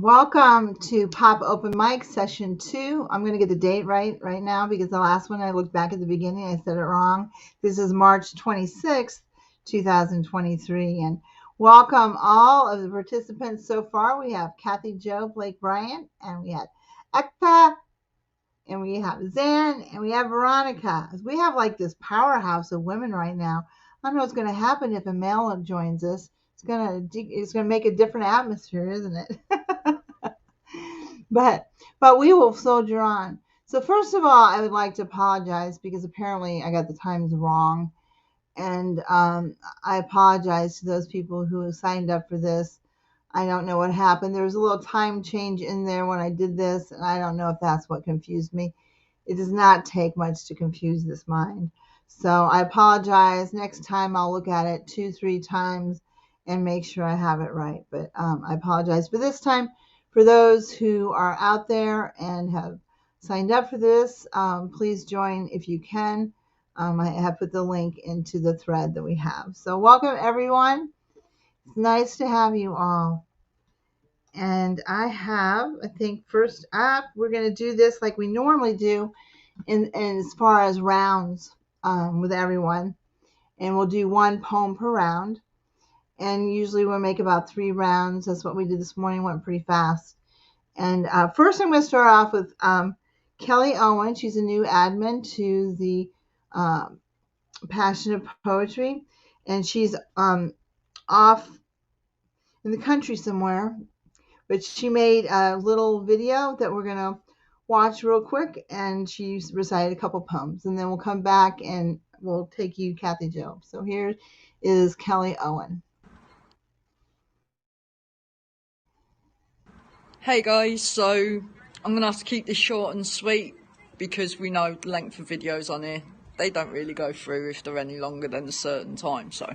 Welcome to Pop Open Mic Session 2. I'm going to get the date right now because the last one I looked back at the beginning, I said it wrong. This is March 26th, 2023. And welcome all of the participants so far. We have Jo Blake-Bryant, and we have Ekta, and we have Zan, and we have Veronica. We have like this powerhouse of women right now. I don't know what's going to happen if a male joins us. It's gonna make a different atmosphere, isn't it? but we will soldier on. So first of all, I would like to apologize because apparently I got the times wrong, and I apologize to those people who signed up for this. I don't know what happened. There was a little time change in there when I did this, and I don't know if that's what confused me. It does not take much to confuse this mind. So I apologize. Next time I'll look at it 2-3 times and make sure I have it right. But I apologize for this time. For those who are out there and have signed up for this, please join if you can. I have put the link into the thread that we have. So welcome, everyone. It's nice to have you all. And I think first up, we're going to do this like we normally do in as far as rounds with everyone. And we'll do one poem per round. And usually we'll make about 3 rounds. That's what we did this morning. Went pretty fast. And first I'm going to start off with Kelly Owen. She's a new admin to the Passion of Poetry. And she's off in the country somewhere. But she made a little video that we're going to watch real quick. And she recited a couple poems. And then we'll come back and we'll take you, Kathy Jo. So here is Kelly Owen. Hey guys, so I'm going to have to keep this short and sweet because we know the length of videos on here, they don't really go through if they're any longer than a certain time. So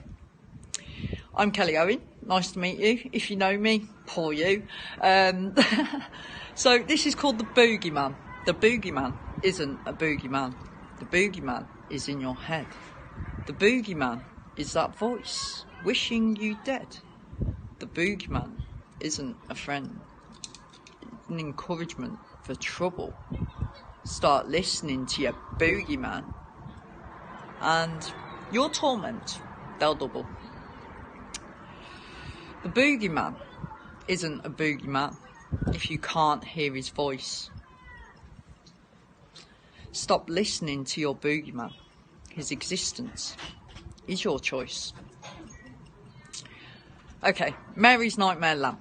I'm Kelly Owen, nice to meet you. If you know me, poor you. So this is called The Boogeyman. The Boogeyman isn't a boogeyman. The Boogeyman is in your head. The Boogeyman is that voice wishing you dead. The Boogeyman isn't a friend. An encouragement for trouble. Start listening to your boogeyman, and your torment, they'll double. The boogeyman isn't a boogeyman if you can't hear his voice. Stop listening to your boogeyman. His existence is your choice. Okay, Mary's Nightmare Lamb.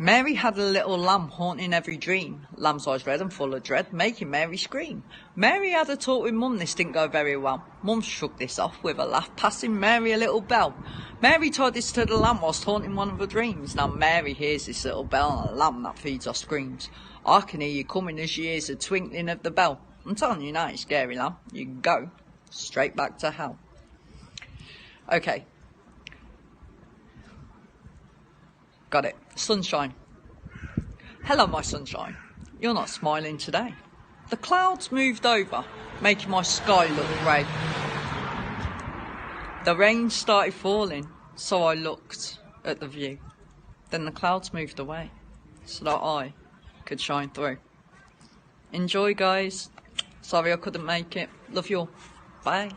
Mary had a little lamb haunting every dream. Lamb's eyes red and full of dread, making Mary scream. Mary had a talk with Mum, this didn't go very well. Mum shrugged this off with a laugh, passing Mary a little bell. Mary told this to the lamb whilst haunting one of her dreams. Now Mary hears this little bell and a lamb that feeds her screams. I can hear you coming as she hears the twinkling of the bell. I'm telling you now, you scary lamb, you can go straight back to hell. Okay. Got it. Sunshine. Hello, my sunshine. You're not smiling today. The clouds moved over, making my sky look grey. The rain started falling, so I looked at the view. Then the clouds moved away, so that I could shine through. Enjoy, guys. Sorry I couldn't make it. Love you all. Bye.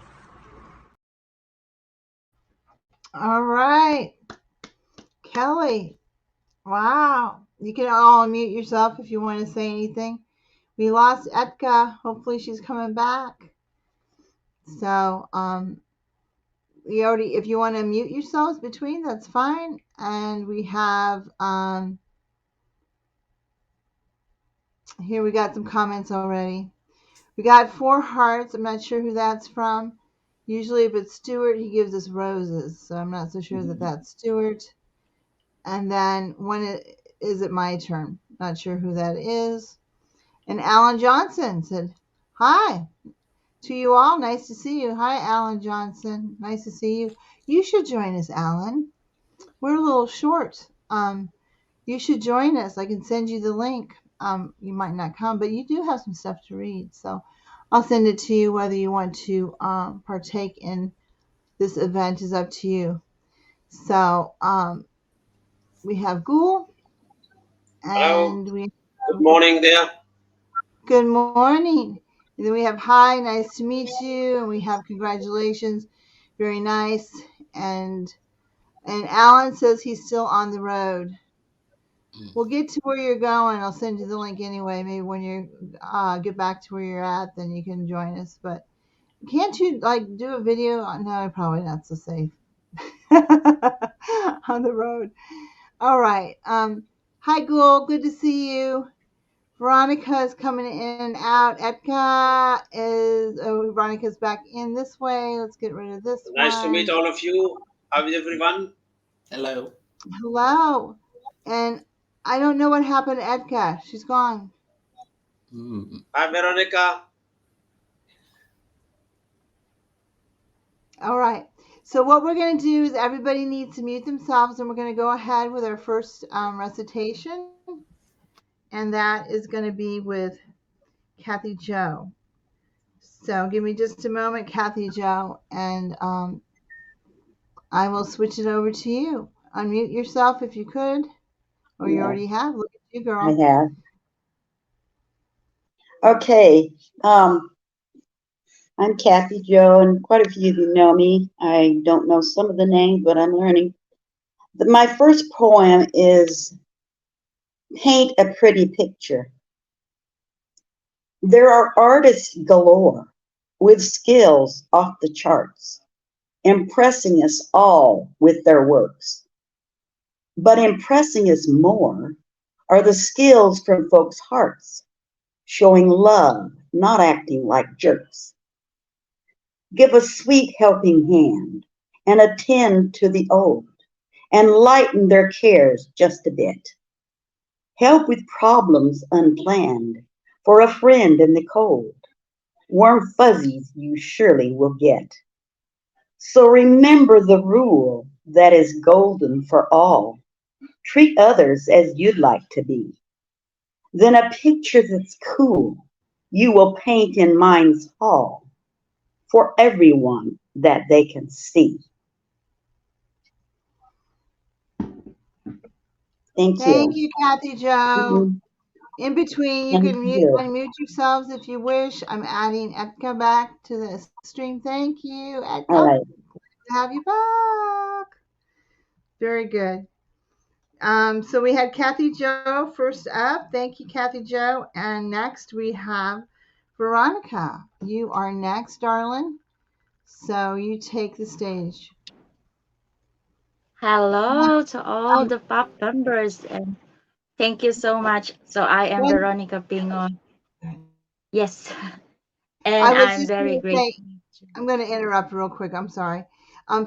All right. Kelly. Wow. You can all unmute yourself if you want to say anything. We lost Etka. Hopefully she's coming back. So, if you want to mute yourselves between, that's fine. And we have, here we got some comments already. We got 4 hearts. I'm not sure who that's from. Usually if it's Stuart, he gives us roses. So I'm not so sure that that's Stuart. And then is it my turn? Not sure who that is. And Alan Johnson said, hi to you all. Nice to see you. Hi, Alan Johnson. Nice to see you. You should join us, Alan. We're a little short. You should join us. I can send you the link. You might not come, but you do have some stuff to read. So I'll send it to you. Whether you want to partake in this event is up to you. So we have Gul. Hello. And we Good have morning there. good morning. And then we have hi, nice to meet you. And we have congratulations, very nice. And and Alan says he's still on the road. We'll get to where you're going. I'll send you the link anyway. Maybe when you get back to where you're at, then you can join us. But can't you like do a video? No, probably not so safe on the road. All right. Hi, Gul. Good to see you. Veronica is coming in and out. Etka is, oh, Veronica's back in this way. Let's get rid of this Nice to meet one. all of you. How is everyone? Hello. Hello. And I don't know what happened to Etka. She's gone. Mm. Hi, Veronica. All right. So what we're going to do is everybody needs to mute themselves, and we're going to go ahead with our first recitation, and that is going to be with Kathy Joe. So give me just a moment, Kathy Joe, and I will switch it over to you. Unmute yourself if you could, or you Yeah, already have. Look at you, I girl. have. Okay. I'm Kathy Joe, and quite a few of you know me. I don't know some of the names, but I'm learning. My first poem is Paint a Pretty Picture. There are artists galore with skills off the charts, impressing us all with their works. But impressing us more are the skills from folks' hearts, showing love, not acting like jerks. Give a sweet helping hand and attend to the old and lighten their cares just a bit. Help with problems unplanned for a friend in the cold. Warm fuzzies you surely will get. So remember the rule that is golden for all. Treat others as you'd like to be. Then a picture that's cool you will paint in mind's hall for everyone that they can see. Thank Thank you. you, Kathy Joe. Mhm. In between, you Thank can you. unmute yourselves if you wish. I'm adding Etka back to the stream. Thank you. All Oh, right. have you back. Very good. So we had Kathy Joe first up. Thank you, Kathy Joe. And next we have Veronica. You are next, darling. So you take the stage. Hello to all the POP members and thank you so much. So I am One, Veronica Pingol. Yes, and I was I'm just very going to say, grateful. I'm going to interrupt real quick. I'm sorry.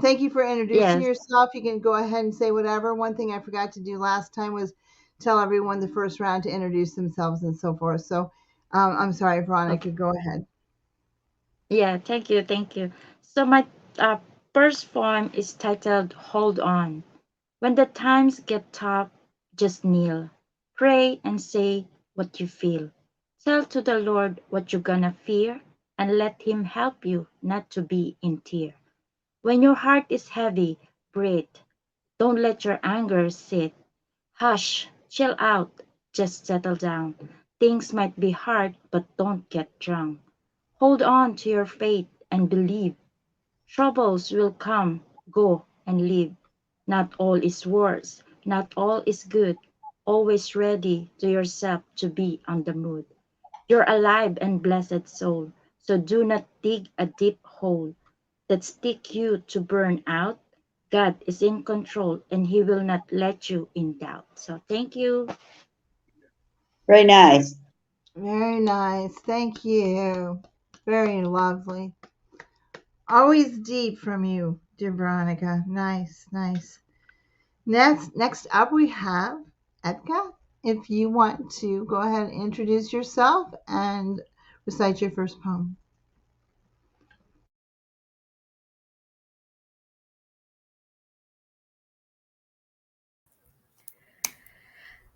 Thank you for introducing Yes, yourself. You can go ahead and say whatever. One thing I forgot to do last time was tell everyone the first round to introduce themselves and so forth. So I'm sorry, Veronica. okay. Go ahead. Yeah, thank you, thank you. So my uh, first poem is titled Hold On. When the times get tough, just kneel, pray and say what you feel. Tell to the Lord what you're gonna fear and let Him help you not to be in tear. When your heart is heavy, breathe. Don't let your anger sit. Hush, chill out, just settle down. Things might be hard, but don't get drunk. Hold on to your faith and believe. Troubles will come, go, and leave. Not all is worse, not all is good. Always ready to yourself to be on the mood. You're alive and blessed soul, so do not dig a deep hole that stick you to burn out. God is in control and He will not let you in doubt. So thank you. Very nice. Very nice. Thank you. Very lovely. Always deep from you, dear Veronica. Nice, nice. Next up we have Edka. If you want to go ahead and introduce yourself and recite your first poem.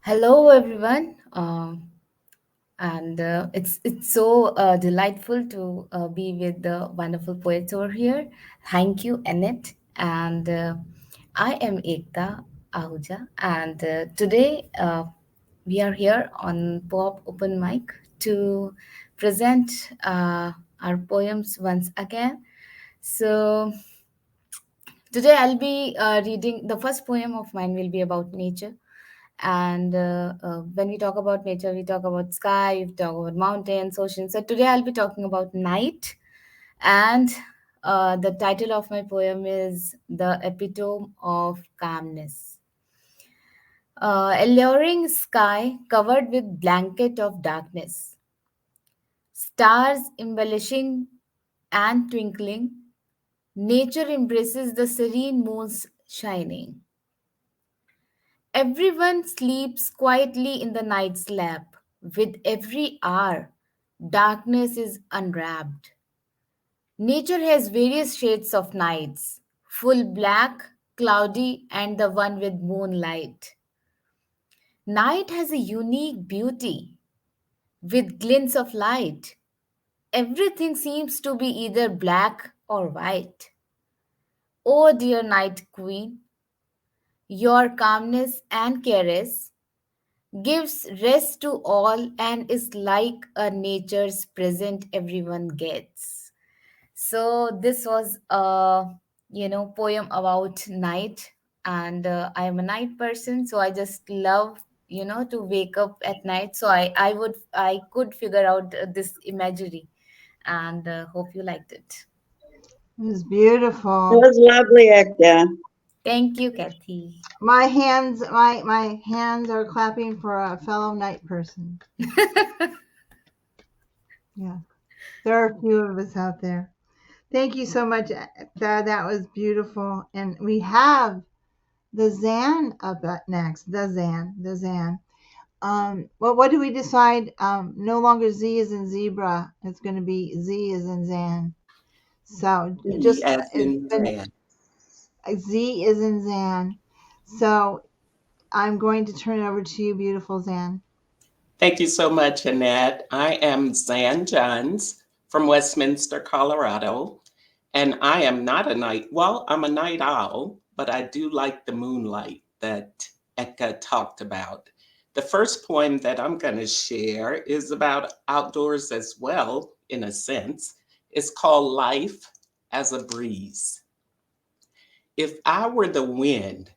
Hello, everyone. And it's so delightful to be with the wonderful poets over here. Thank you, Annette. And I am Ekta Ahuja, and today we are here on Pop Open Mic to present our poems once again. So, today I'll be reading the first poem of mine, will be about nature. And when we talk about nature, we talk about sky, we talk about mountains, oceans. So, today I'll be talking about night. And the title of my poem is The Epitome of Calmness. Alluring sky covered with blanket of darkness, stars embellishing and twinkling, nature embraces the serene moon's shining. Everyone sleeps quietly in the night's lap. With every hour, darkness is unwrapped. Nature has various shades of nights, full black, cloudy, and the one with moonlight. Night has a unique beauty with glints of light. Everything seems to be either black or white. Oh, dear night queen, your calmness and caress gives rest to all and is like a nature's present everyone gets. So this was a poem about night, and I am a night person, so I just love to wake up at night. So I could figure out this imagery, and hope you liked it. It was It beautiful. was lovely, Ekta. Thank you, Kathy. My hands are clapping for a fellow night person. Yeah, there are a few of us out there. Thank you so much. That was beautiful. And we have the Zan up at next. The Zan. Well, what do we decide? No longer Z is in zebra. It's going to be Z is in Zan. So Z just as it's in been Zan. Z is in Zan. So I'm going to turn it over to you, beautiful Zan. Thank you so much, Annette. I am Zan Johns from Westminster, Colorado, and I am not a night, well, I'm a night owl, but I do like the moonlight that Eka talked about. The first poem that I'm going to share is about outdoors as well, in a sense. It's called Life as a Breeze. If I were the wind,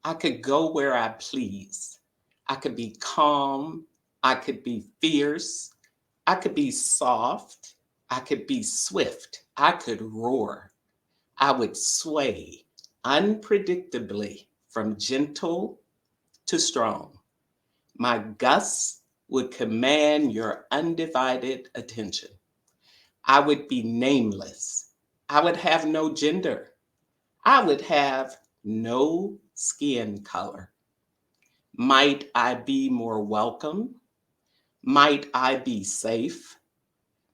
I could go where I please. I could be calm. I could be fierce. I could be soft. I could be swift. I could roar. I would sway unpredictably from gentle to strong. My gusts would command your undivided attention. I would be nameless. I would have no gender. I would have no skin color. Might I be more welcome? Might I be safe?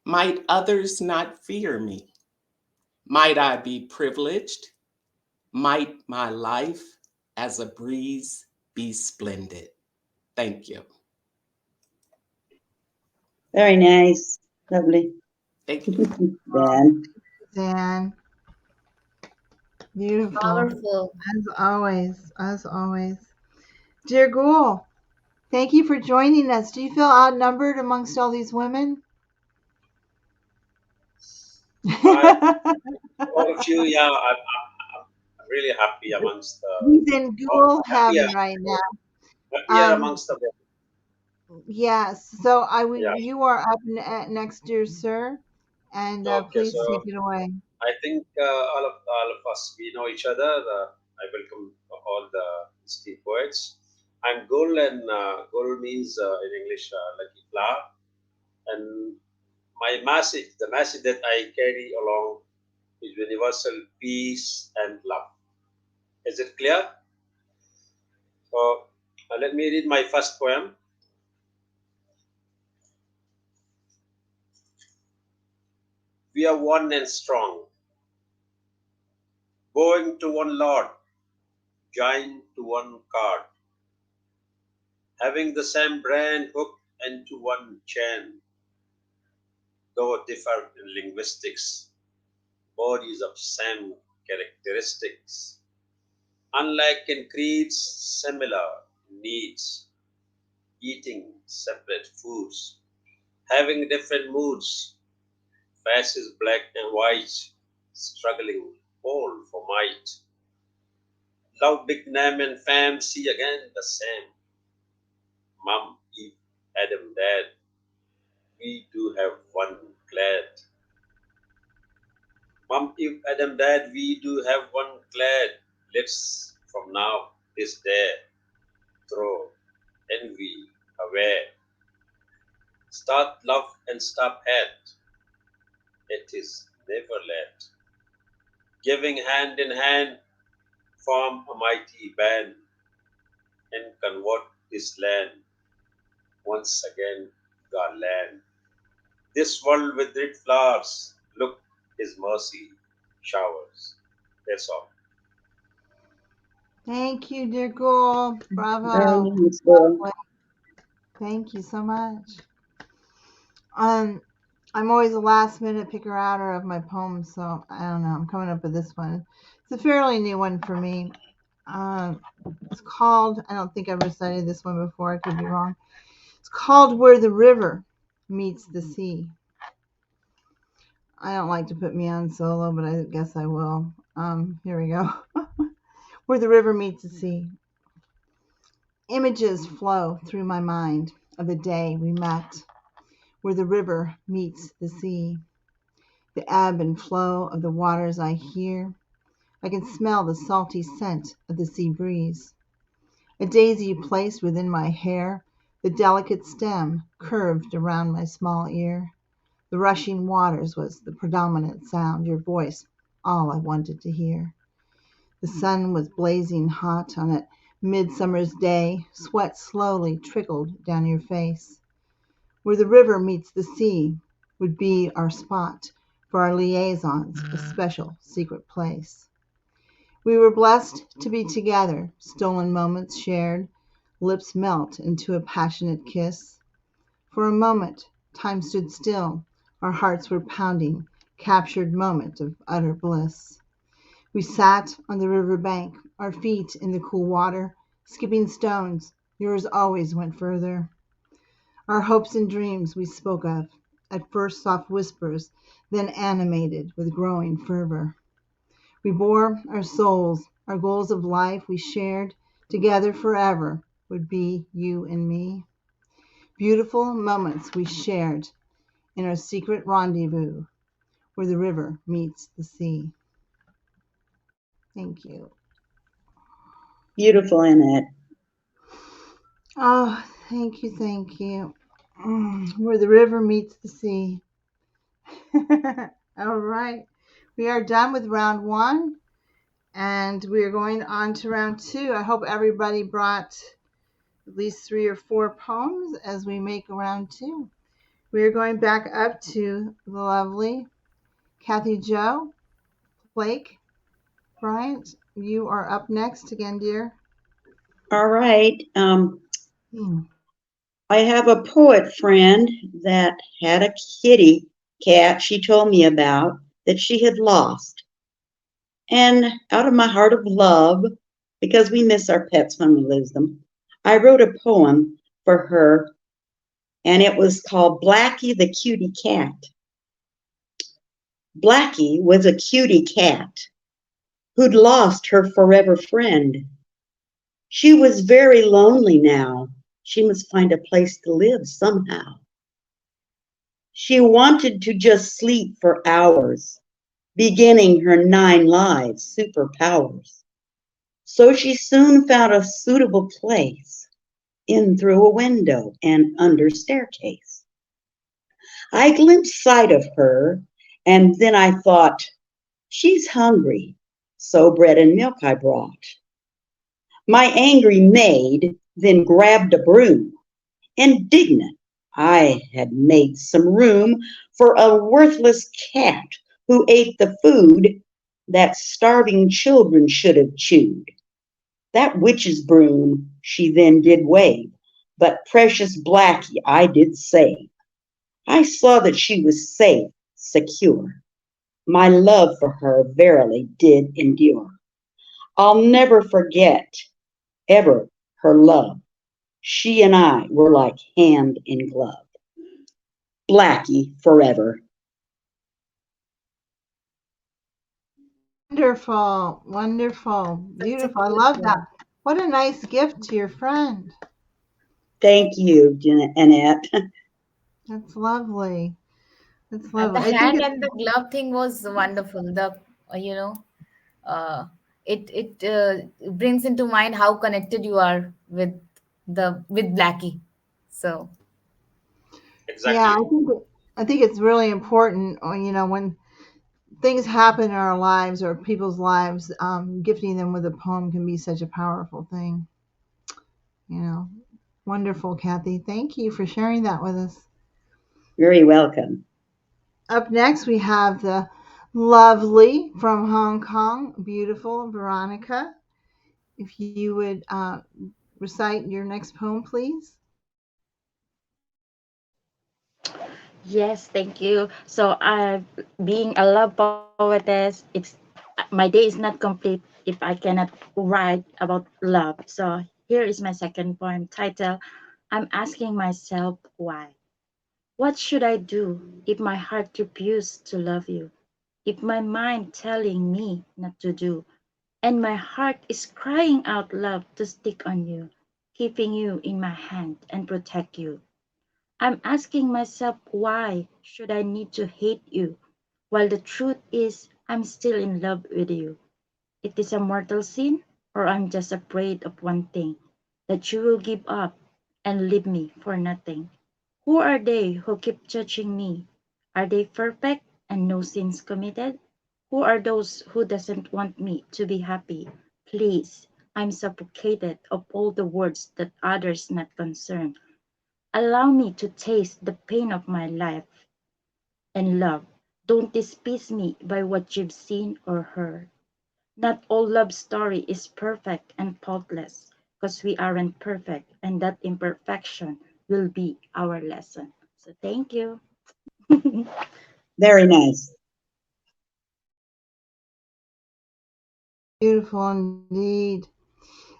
Might others not fear me? Might I be privileged? Might my life as a breeze be splendid? Thank you. Very nice. Lovely. Thank you. Then, Zan, beautiful. Powerful. As always, as always. Dear Ghoul, thank you for joining us. Do you feel outnumbered amongst all these women? I, all of you, yeah, I'm really happy amongst He's in ghoul happier, heaven right now. happier Um, amongst the women. yes. So Yeah. you are up next, dear sir, and Okay. please take So it away. I think all of us we know each other. I welcome all the esteemed poets. I'm Gul, and Gul means in English lucky flower. And the message that I carry along is universal peace and love. Is it clear? So let me read my first poem. We are one and strong, bowing to one Lord, joined to one card, having the same brand hooked into one chain, though differ in linguistics, bodies of same characteristics, unlike in creeds, similar in needs, eating separate foods, having different moods, faces black and white, struggling all for might. Love big name and fam, see again the same. Mum, Eve, Adam, Dad, we do have one glad. Mum, Eve, Adam, Dad, we do have one glad. Let's from now this day throw envy away. Start love and stop hate. It is never late. Giving hand in hand, form a mighty band and convert this land once again God land. This world with its flowers, look his mercy showers. That's all. Thank you, dear Gul. Very Bravo. nice, Gul. Thank you so much. Um, I'm always a last minute picker outer of my poems, so I don't know. I'm coming up with this one. It's a fairly new one for me. Um, it's called, I don't think I've recited this one before, I could be wrong. It's called Where the River Meets the Sea. I don't like to put me on solo, but I guess I will. Here we go. Where the river meets the sea. Images flow through my mind of the day we met, where the river meets the sea. The ebb and flow of the waters I hear. I can smell the salty scent of the sea breeze. A daisy placed within my hair, the delicate stem curved around my small ear. The rushing waters was the predominant sound, your voice, all I wanted to hear. The sun was blazing hot on a midsummer's day. Sweat slowly trickled down your face. Where the river meets the sea would be our spot for our liaisons, a special secret place. We were blessed to be together, stolen moments shared, lips melt into a passionate kiss. For a moment, time stood still, our hearts were pounding, captured moment of utter bliss. We sat on the river bank, our feet in the cool water, skipping stones, yours always went further. Our hopes and dreams we spoke of, at first soft whispers, then animated with growing fervor. We bore our souls, our goals of life we shared, together forever would be you and me. Beautiful moments we shared in our secret rendezvous where the river meets the sea. Thank you. Beautiful, Annette. Oh, thank you, thank you. Where the river meets the sea. All right. We are done with round one and we are going on to round two. I hope everybody brought at least 3 or 4 poems as we make round two. We are going back up to the lovely Kathy Jo Blake-Bryant. You are up next again, dear. All right. I have a poet friend that had a kitty cat she told me about that she had lost. And out of my heart of love, because we miss our pets when we lose them, I wrote a poem for her, and it was called Blackie the Cutie Cat. Blackie was a cutie cat who'd lost her forever friend. She was very lonely now. She must find a place to live somehow. She wanted to just sleep for hours, beginning her 9 lives superpowers. So she soon found a suitable place, in through a window and under staircase. I glimpsed sight of her, and then I thought, she's hungry, so bread and milk I brought. My angry maid then grabbed a broom. Indignant, I had made some room for a worthless cat who ate the food that starving children should have chewed. That witch's broom she then did wave, but precious Blackie I did save. I saw that she was safe, secure. My love for her verily did endure. I'll never forget, ever, her love. She and I were like hand in glove. Blackie forever. Wonderful, wonderful, Such a beautiful. I cute love that. one. What a nice gift to your friend. Thank you, Annette. That's lovely. That's The lovely. I think hand it's and the glove thing was wonderful. You know, uh, it brings into mind how connected you are with Blackie. So yeah. Exactly. I think it's really important. When things happen in our lives or people's lives, gifting them with a poem can be such a powerful thing. You know, wonderful, Kathy. Thank you for sharing that with us. Very welcome. Up next, we have the lovely from Hong Kong, beautiful Veronica. If you would recite your next poem, please. Yes, thank you. So, being a love poetess, my day is not complete if I cannot write about love. So, here is my second poem titled I'm Asking Myself Why. What should I do if my heart refused to love you? If my mind telling me not to do, and my heart is crying out loud to stick on you, keeping you in my hand and protect you. I'm asking myself why should I need to hate you while the truth is I'm still in love with you. It is a mortal sin or I'm just afraid of one thing that you will give up and leave me for nothing. Who are they who keep judging me? Are they perfect and no sins committed? Who are those who doesn't want me to be happy? Please, I'm suffocated of all the words that others not concerned. Allow me to taste the pain of my life and love. Don't despise me by what you've seen or heard. Not all love story is perfect and faultless, because we aren't perfect, and that imperfection will be our lesson. So thank you. Very nice. Beautiful indeed.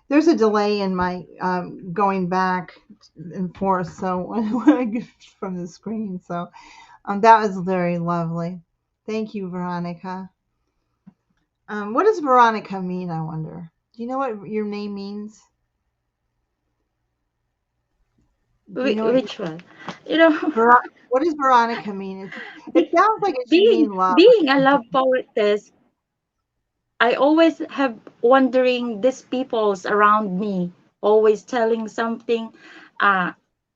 There's a delay in my going back and forth, so when I get from the screen, so that was very lovely. Thank you, Veronica. What does Veronica mean? I wonder. Do you know what your name means? Do you know what Which one? You know, what does Veronica mean? It sounds like it should being mean love. being a love poetess, I always have wondering these peoples around me always telling something uh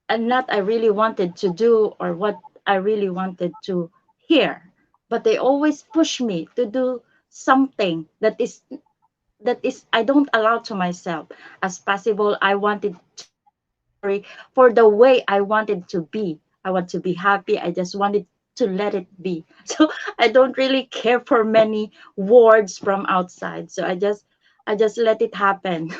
and not I really wanted to do or what I really wanted to hear. But they always push me to do something that is I don't allow to myself. As possible, I wanted to write a story for the way I wanted to be. I want to be happy. I just wanted to let it be. So I don't really care for many words from outside. So I just let it happen.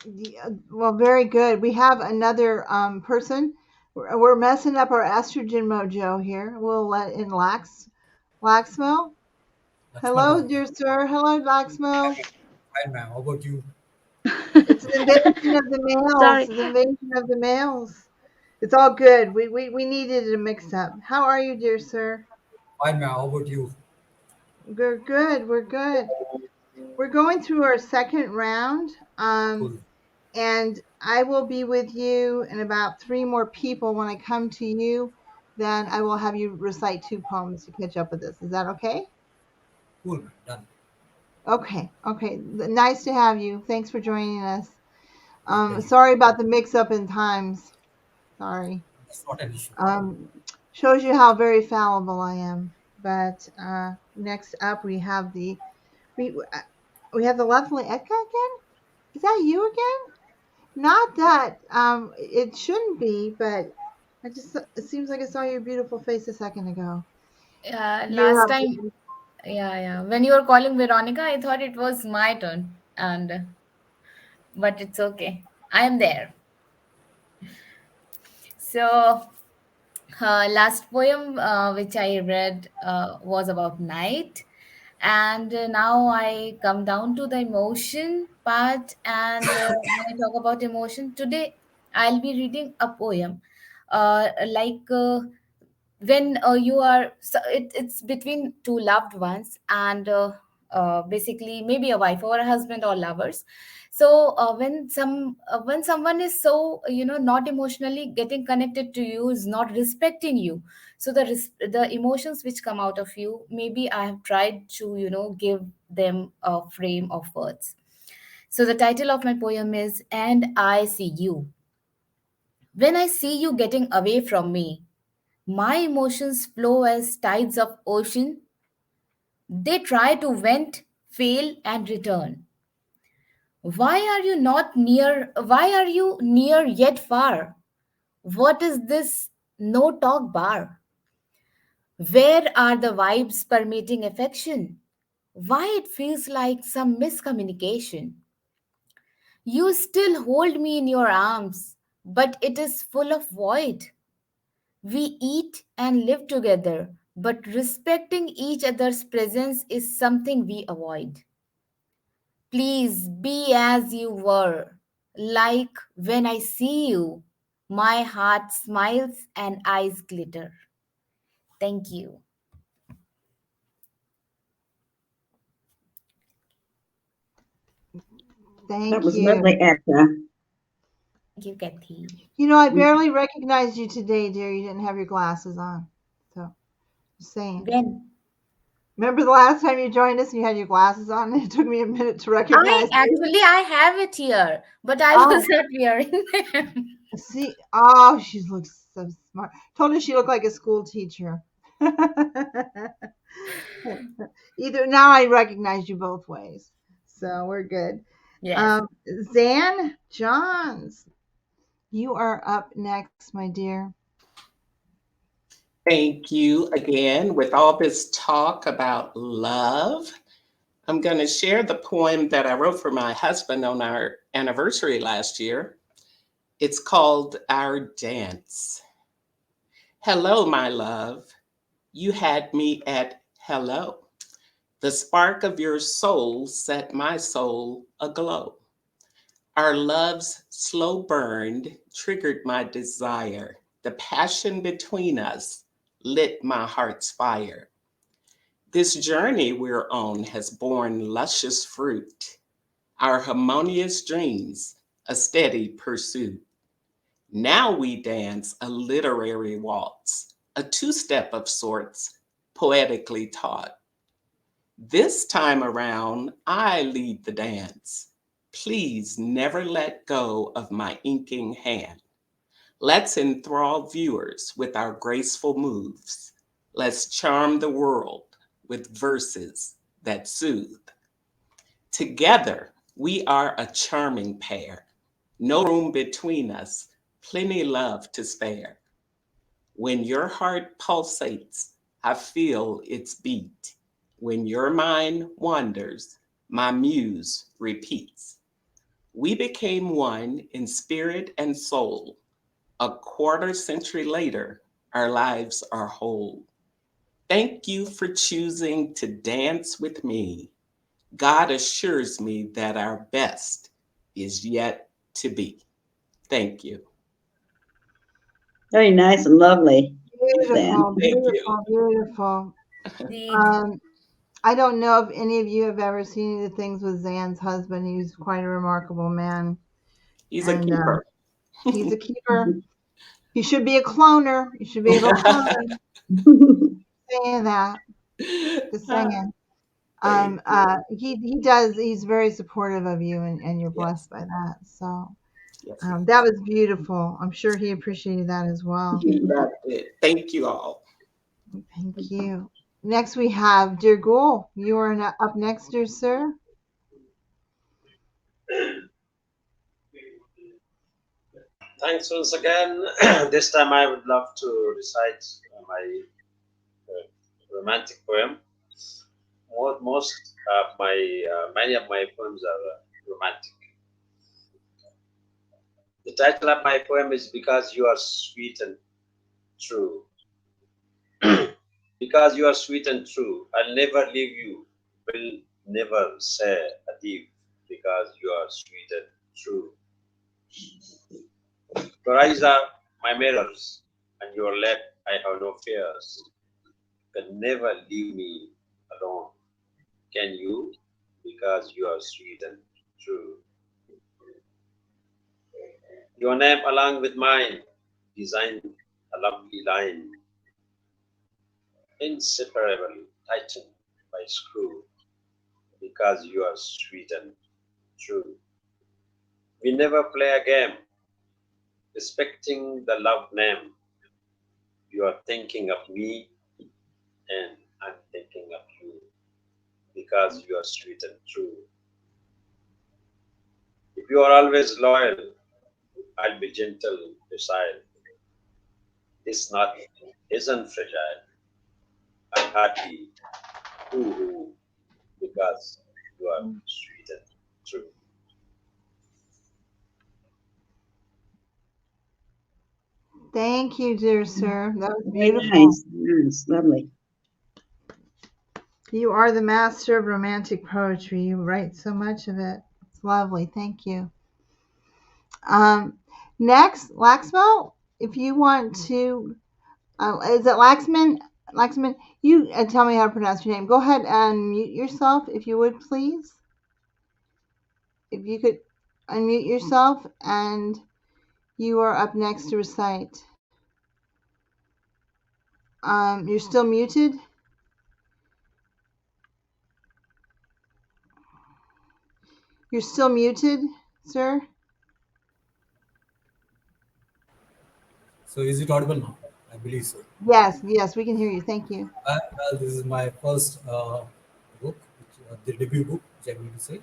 Yeah, well, very good. We have another person. We're messing up our estrogen mojo here. We'll let in Laxmo. Laxman Hello, Rao. dear sir. Hello, Laxmo. Fine, ma'am. How about you? It's an invasion of the males. Sorry. It's an invasion of the males. It's all good. We needed a mix up. How are you, dear sir? Fine, ma'am. How about you? We're good. We're good. We're going through our second round. Cool. And I will be with you and about three more people. When I come to you, then I will have you recite two poems to catch up with us. Is that okay? Cool, ma'am. Done. Okay, okay. Nice to have you. Thanks for joining us. My pleasure. Sorry about the mix up in times. Sorry. That's not an issue. Um, Shows you how very fallible I am. But next up, we uh, we have the lovely Eka again. Is that you again? Not that it shouldn't be, but it seems like I saw your beautiful face a second ago. You're last up. time, yeah. When you were calling Veronica, I thought it was my turn, and but it's okay. I am there. So, last poem which I read was about night, And now I come down to the emotion part. And when I talk about emotion today, I'll be reading a poem. Like when you are, so it's between two loved ones, and basically maybe a wife or a husband or lovers. So when someone is so, not emotionally getting connected to you, is not respecting you, so the emotions which come out of you, maybe I have tried to, give them a frame of words. So the title of my poem is "And I See You." When I see you getting away from me, my emotions flow as tides of ocean. They try to vent, fail, and return. Why are you not near? Why are you near yet far? What is this no talk bar? Where are the vibes permeating affection? Why it feels like some miscommunication? You still hold me in your arms, but it is full of void. We eat and live together, but respecting each other's presence is something we avoid. Please be as you were, like when I see you. My heart smiles and eyes glitter. Thank you. That Thank was you. lovely, Ekta. Thank you, Kathy. I barely recognized you today, dear. You didn't have your glasses on. So, just saying. When? Remember the last time you joined us and you had your glasses on? It took me a minute to I recognize you. actually I have it here, but I was Oh, not wearing them. see, oh, she looks so smart. Told her she looked like a school teacher. Either now I recognize you both ways, so we're good. Yes. Um, Zan Johns, you are up next, my dear. Thank you again. With all this talk about love, I'm going to share the poem that I wrote for my husband on our anniversary last year. It's called Our Dance. Hello, my love. You had me at hello. The spark of your soul set my soul aglow. Our love's slow burn triggered my desire. The passion between us lit my heart's fire. This journey we're on has borne luscious fruit. Our harmonious dreams, a steady pursuit. Now we dance a literary waltz, a two-step of sorts, poetically taught. This time around, I lead the dance. Please never let go of my inking hand. Let's enthrall viewers with our graceful moves. Let's charm the world with verses that soothe. Together, we are a charming pair. No room between us, plenty love to spare. When your heart pulsates, I feel its beat. When your mind wanders, my muse repeats. We became one in spirit and soul. A quarter century later, our lives are whole. Thank you for choosing to dance with me. God assures me that our best is yet to be. Thank you. Very nice and lovely, Zan. Beautiful, Thank you. beautiful, beautiful. Indeed. Um, I don't know if any of you have ever seen any of the things with Zan's husband. He's quite a remarkable man, He's a and keeper. he's a keeper. He should be a cloner. You should be able to clone him. Saying that, just saying. Thank you. He does. He's very supportive of you, and you're Yes, blessed by that. So yes, yes. that was beautiful. I'm sure he appreciated that as well. He loved it. Thank you all. Thank you. Next we have dear Gul. You are up next, dear sir. Thanks once again. This time I would love to recite my romantic poem. Most of my many of my poems are romantic. The title of my poem is "Because You Are Sweet and True." Because you are sweet and true, I'll never leave you. will never say adieu because you are sweet and true. Your eyes are my mirrors, and your lap I have no fears. You can never leave me alone, can you? Because you are sweet and true. Your name along with mine designed a lovely line, inseparable, tightened by screw, because you are sweet and true. We never play a game, respecting the love name. You are thinking of me, and I'm thinking of you, because you are sweet and true. If you are always loyal, I'll be gentle, docile. This knot isn't fragile. I'm happy, hoo, because you are sweet and true. Thank you, dear sir. That was Very beautiful. nice. Yes, lovely. You are the master of romantic poetry. You write so much of it. It's lovely. Thank you. Um, next, Laxmo, if you want to, is it Laxman? Laxman, you tell me how to pronounce your name. Go ahead and mute yourself, if you would, please. If you could unmute yourself, and you are up next to recite. You're still muted. You're still muted, sir. So is it audible now? I believe so. Yes, yes, we can hear you. Thank you. Well, this is my first book, the debut book, which I'm going to say,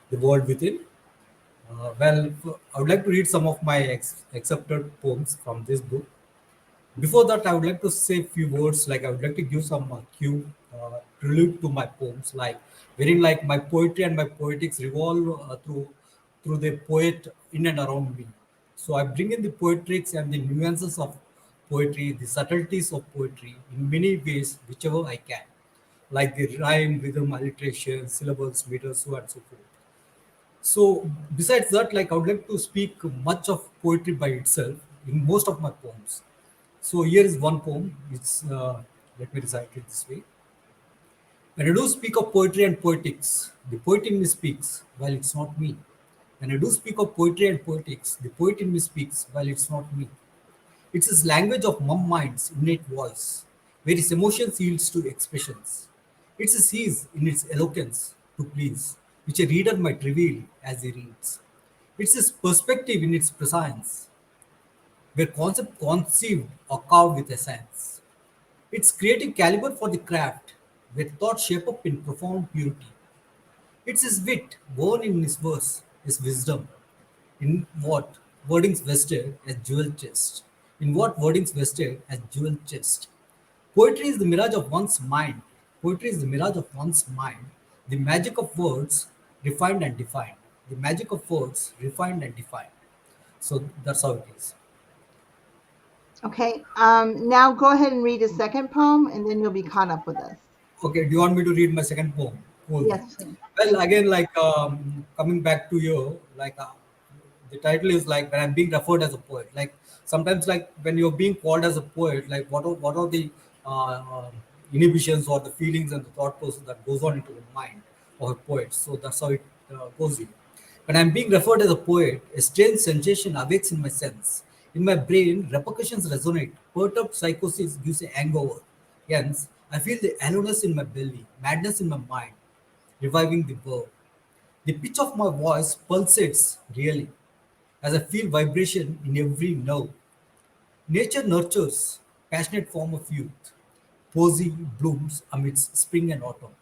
The World Within. I would like to read some of my accepted poems from this book. Before that, I would like to say a few words. Like I would like to give some cue prelude to my poems, like wherein like my poetry and my poetics revolve through the poet in and around me. So I bring in the poetics and the nuances of poetry, the subtleties of poetry in many ways, whichever I can, like the rhyme, rhythm, alliteration, syllables, meters, so on and so forth. So besides that, like I would like to speak much of poetry by itself in most of my poems. So here is one poem. It's let me recite it this way. When I do speak of poetry and poetics, the poet in me speaks while it's not me. When I do speak of poetry and poetics, the poet in me speaks while it's not me. It's his language of mum mind's innate voice, where his emotions yields to expressions. It's his ease in its eloquence to please, which a reader might reveal as he reads. It's his perspective in its prescience, where concept conceived or carved with essence. Its creative caliber for the craft, where thought shape up in profound purity. It's his wit, born in his verse, his wisdom, in what wordings vested as jewel chest. In what wordings vested as jewel chest. Poetry is the mirage of one's mind. Poetry is the mirage of one's mind. The magic of words refined and defined. The magic of words refined and defined. So that's how it is. Okay. Now go ahead and read a second poem, and then you'll be caught up with us. Okay, do you want me to read my second poem? Cool then. Yes, sir. Well, again, like coming back to you, like the title is like when I'm being referred as a poet. Like sometimes, like when you're being called as a poet, like what are the uh, um, inhibitions or the feelings and the thought process that goes on into the mind of a poet? So that's how it goes in. When I'm being referred as a poet, a strange sensation awakes in my sense. In my brain, repercussions resonate. Perturbed psychosis gives a hangover. Hence, I feel the aloneness in my belly, madness in my mind, reviving the verb. The pitch of my voice pulsates really, as I feel vibration in every nerve. Nature nurtures passionate form of youth. Poesy blooms amidst spring and autumn.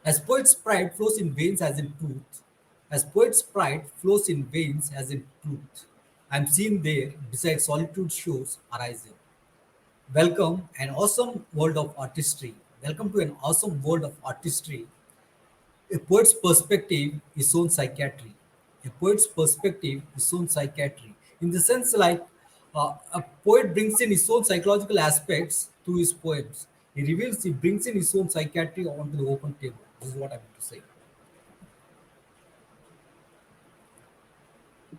As poet's pride flows in veins as in truth, as poet's pride flows in veins as in truth, I'm seen there beside solitude shows arising. Welcome an awesome world of artistry. Welcome to an awesome world of artistry. A poet's perspective is own psychiatry. A poet's perspective is own psychiatry. In the sense, like a poet brings in his own psychological aspects through his poems. He brings in his own psychiatry onto the open table. This is what I meant to say.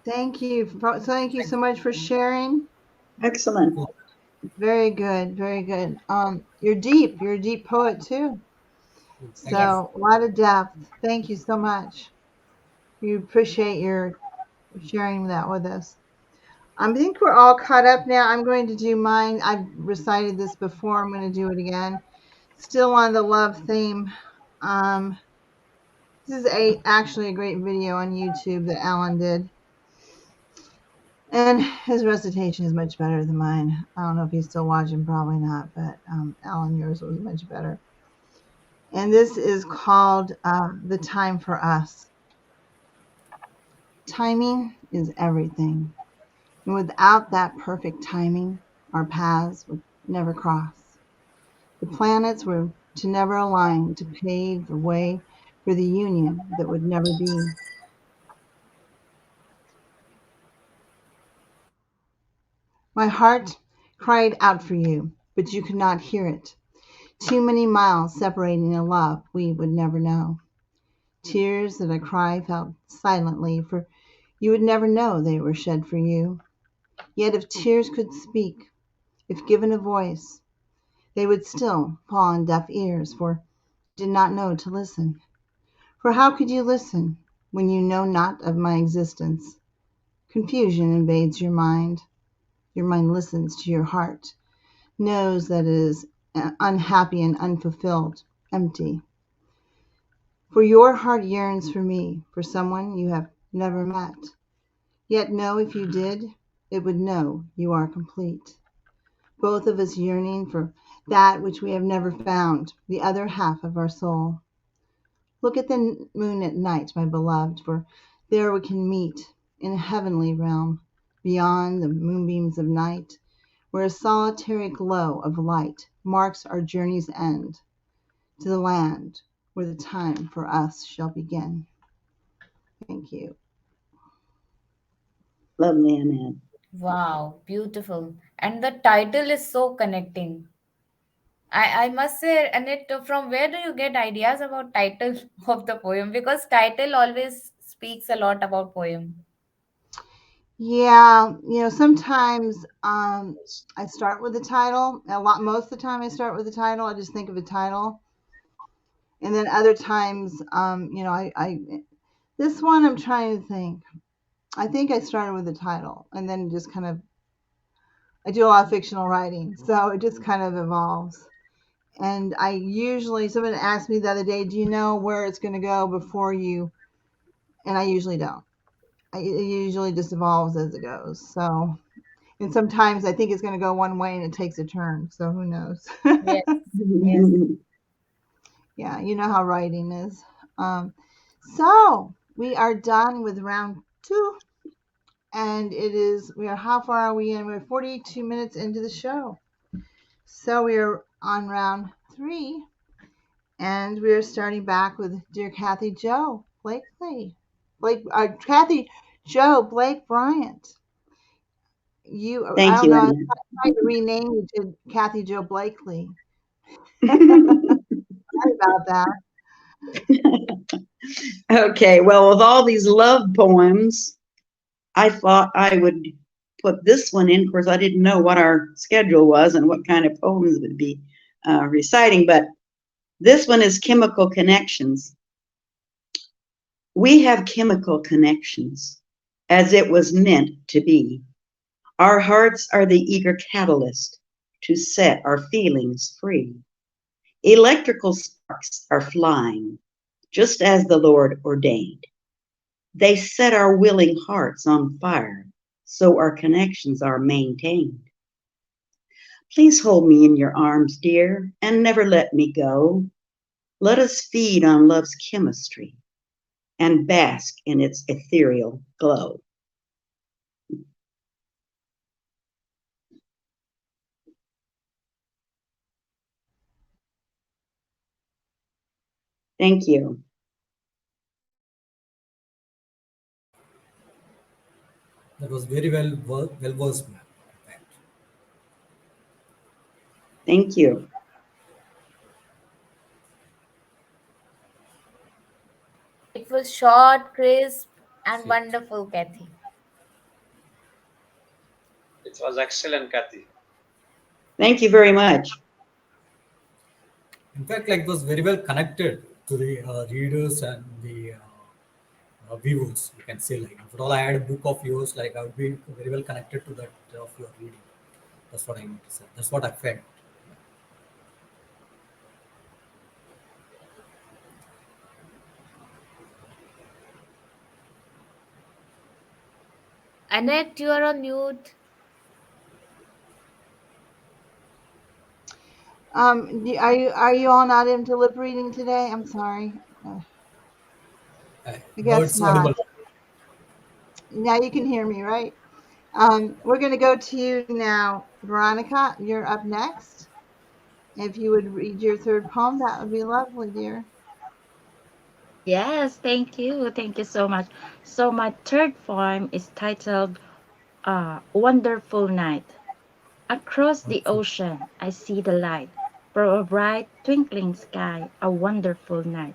Thank you. Thank you so much for sharing. Excellent. Cool. Very good. Very good. You're deep. You're a deep poet too. Cool. Thank you. Yes. So a lot of depth. Thank you so much. We appreciate your sharing that with us. I think we're all caught up now. I'm going to do mine. I've recited this before. I'm going to do it again. Still on the love theme. Um, this is actually a great video on YouTube that Alan did, and his recitation is much better than mine. I don't know if he's still watching. Probably not. But Alan, yours was much better. And this is called "The Time for Us." Timing is everything. And without that perfect timing, our paths would never cross. The planets were to never align to pave the way for the union that would never be. My heart cried out for you, but you could not hear it. Too many miles separating a love we would never know. Tears that I cry felt silently, for you would never know they were shed for you. Yet if tears could speak, if given a voice, they would still fall on deaf ears, for you did not know to listen. For how could you listen when you know not of my existence? Confusion invades your mind. Your mind listens to your heart, knows that it is unhappy and unfulfilled, empty. For your heart yearns for me, for someone you have never met. Yet know if you did, it would know you are complete. Both of us yearning for that which we have never found, the other half of our soul. Look at the moon at night, my beloved, for there we can meet in a heavenly realm, beyond the moonbeams of night, where a solitary glow of light marks our journey's end to the land where the time for us shall begin. Thank you. Lovely, Annette. Wow, beautiful. And the title is so connecting. I must say, Annette, from where do you get ideas about title of the poem? Because title always speaks a lot about poem. Yeah, sometimes I start with the title. Most of the time I start with the title. I just think of a title. And then other times, I this one I'm trying to think. I think I started with the title and then just kind of I do a lot of fictional writing, so it just kind of evolves. And I usually someone asked me the other day, "Do you know where it's going to go before you?" And I usually don't. It usually just evolves as it goes. So, and sometimes I think it's going to go one way and it takes a turn. So who knows? Yes, yes. Yeah, you know how writing is. Um, so we are done with round two, and we are how far are we in? We're 42 minutes into the show. So we are on round three, and we are starting back with dear Kathy Jo Blakely. Kathy Jo Blake-Bryant. I Thank don't you, know, I was Annette. trying to rename you to Kathy Jo Blakely. Sorry about that. Okay, well, with all these love poems, I thought I would put this one in. Of course, I didn't know what our schedule was and what kind of poems would be reciting, but this one is Chemical Connections. We have chemical connections, as it was meant to be. Our hearts are the eager catalyst to set our feelings free. Electrical sparks are flying, just as the Lord ordained. They set our willing hearts on fire, so our connections are maintained. Please hold me in your arms, dear, and never let me go. Let us feed on love's chemistry and bask in its ethereal glow. Thank you. That was very well versed, ma'am. Thank you. was short, crisp, and Sweet. wonderful, Kathy. It was excellent, Kathy. Thank you very much. In fact, like it was very well connected to the readers and the viewers. You can say like, if at all I had a book of yours, like I would be very well connected to that of your reading. That's what I mean to say. That's what I felt. Annette, you are on mute. Are you all not into lip reading today? I'm sorry. I Now guess it's not. audible. Now you can hear me, right? We're going to go to you now, Veronica. You're up next. If you would read your third poem, that would be lovely, dear. Yes, thank you. Thank you so much. So my third poem is titled Wonderful Night. Across the Wonderful. ocean, I see the light from a bright, twinkling sky, a wonderful night.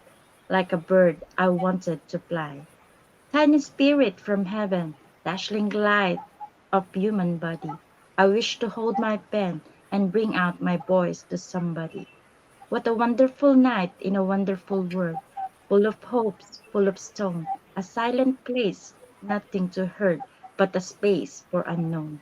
Like a bird, I wanted to fly. Tiny spirit from heaven, dazzling light of human body. I wish to hold my pen and bring out my voice to somebody. What a wonderful night in a wonderful world, full of hopes, full of stone, a silent place, nothing to hurt, but a space for unknown.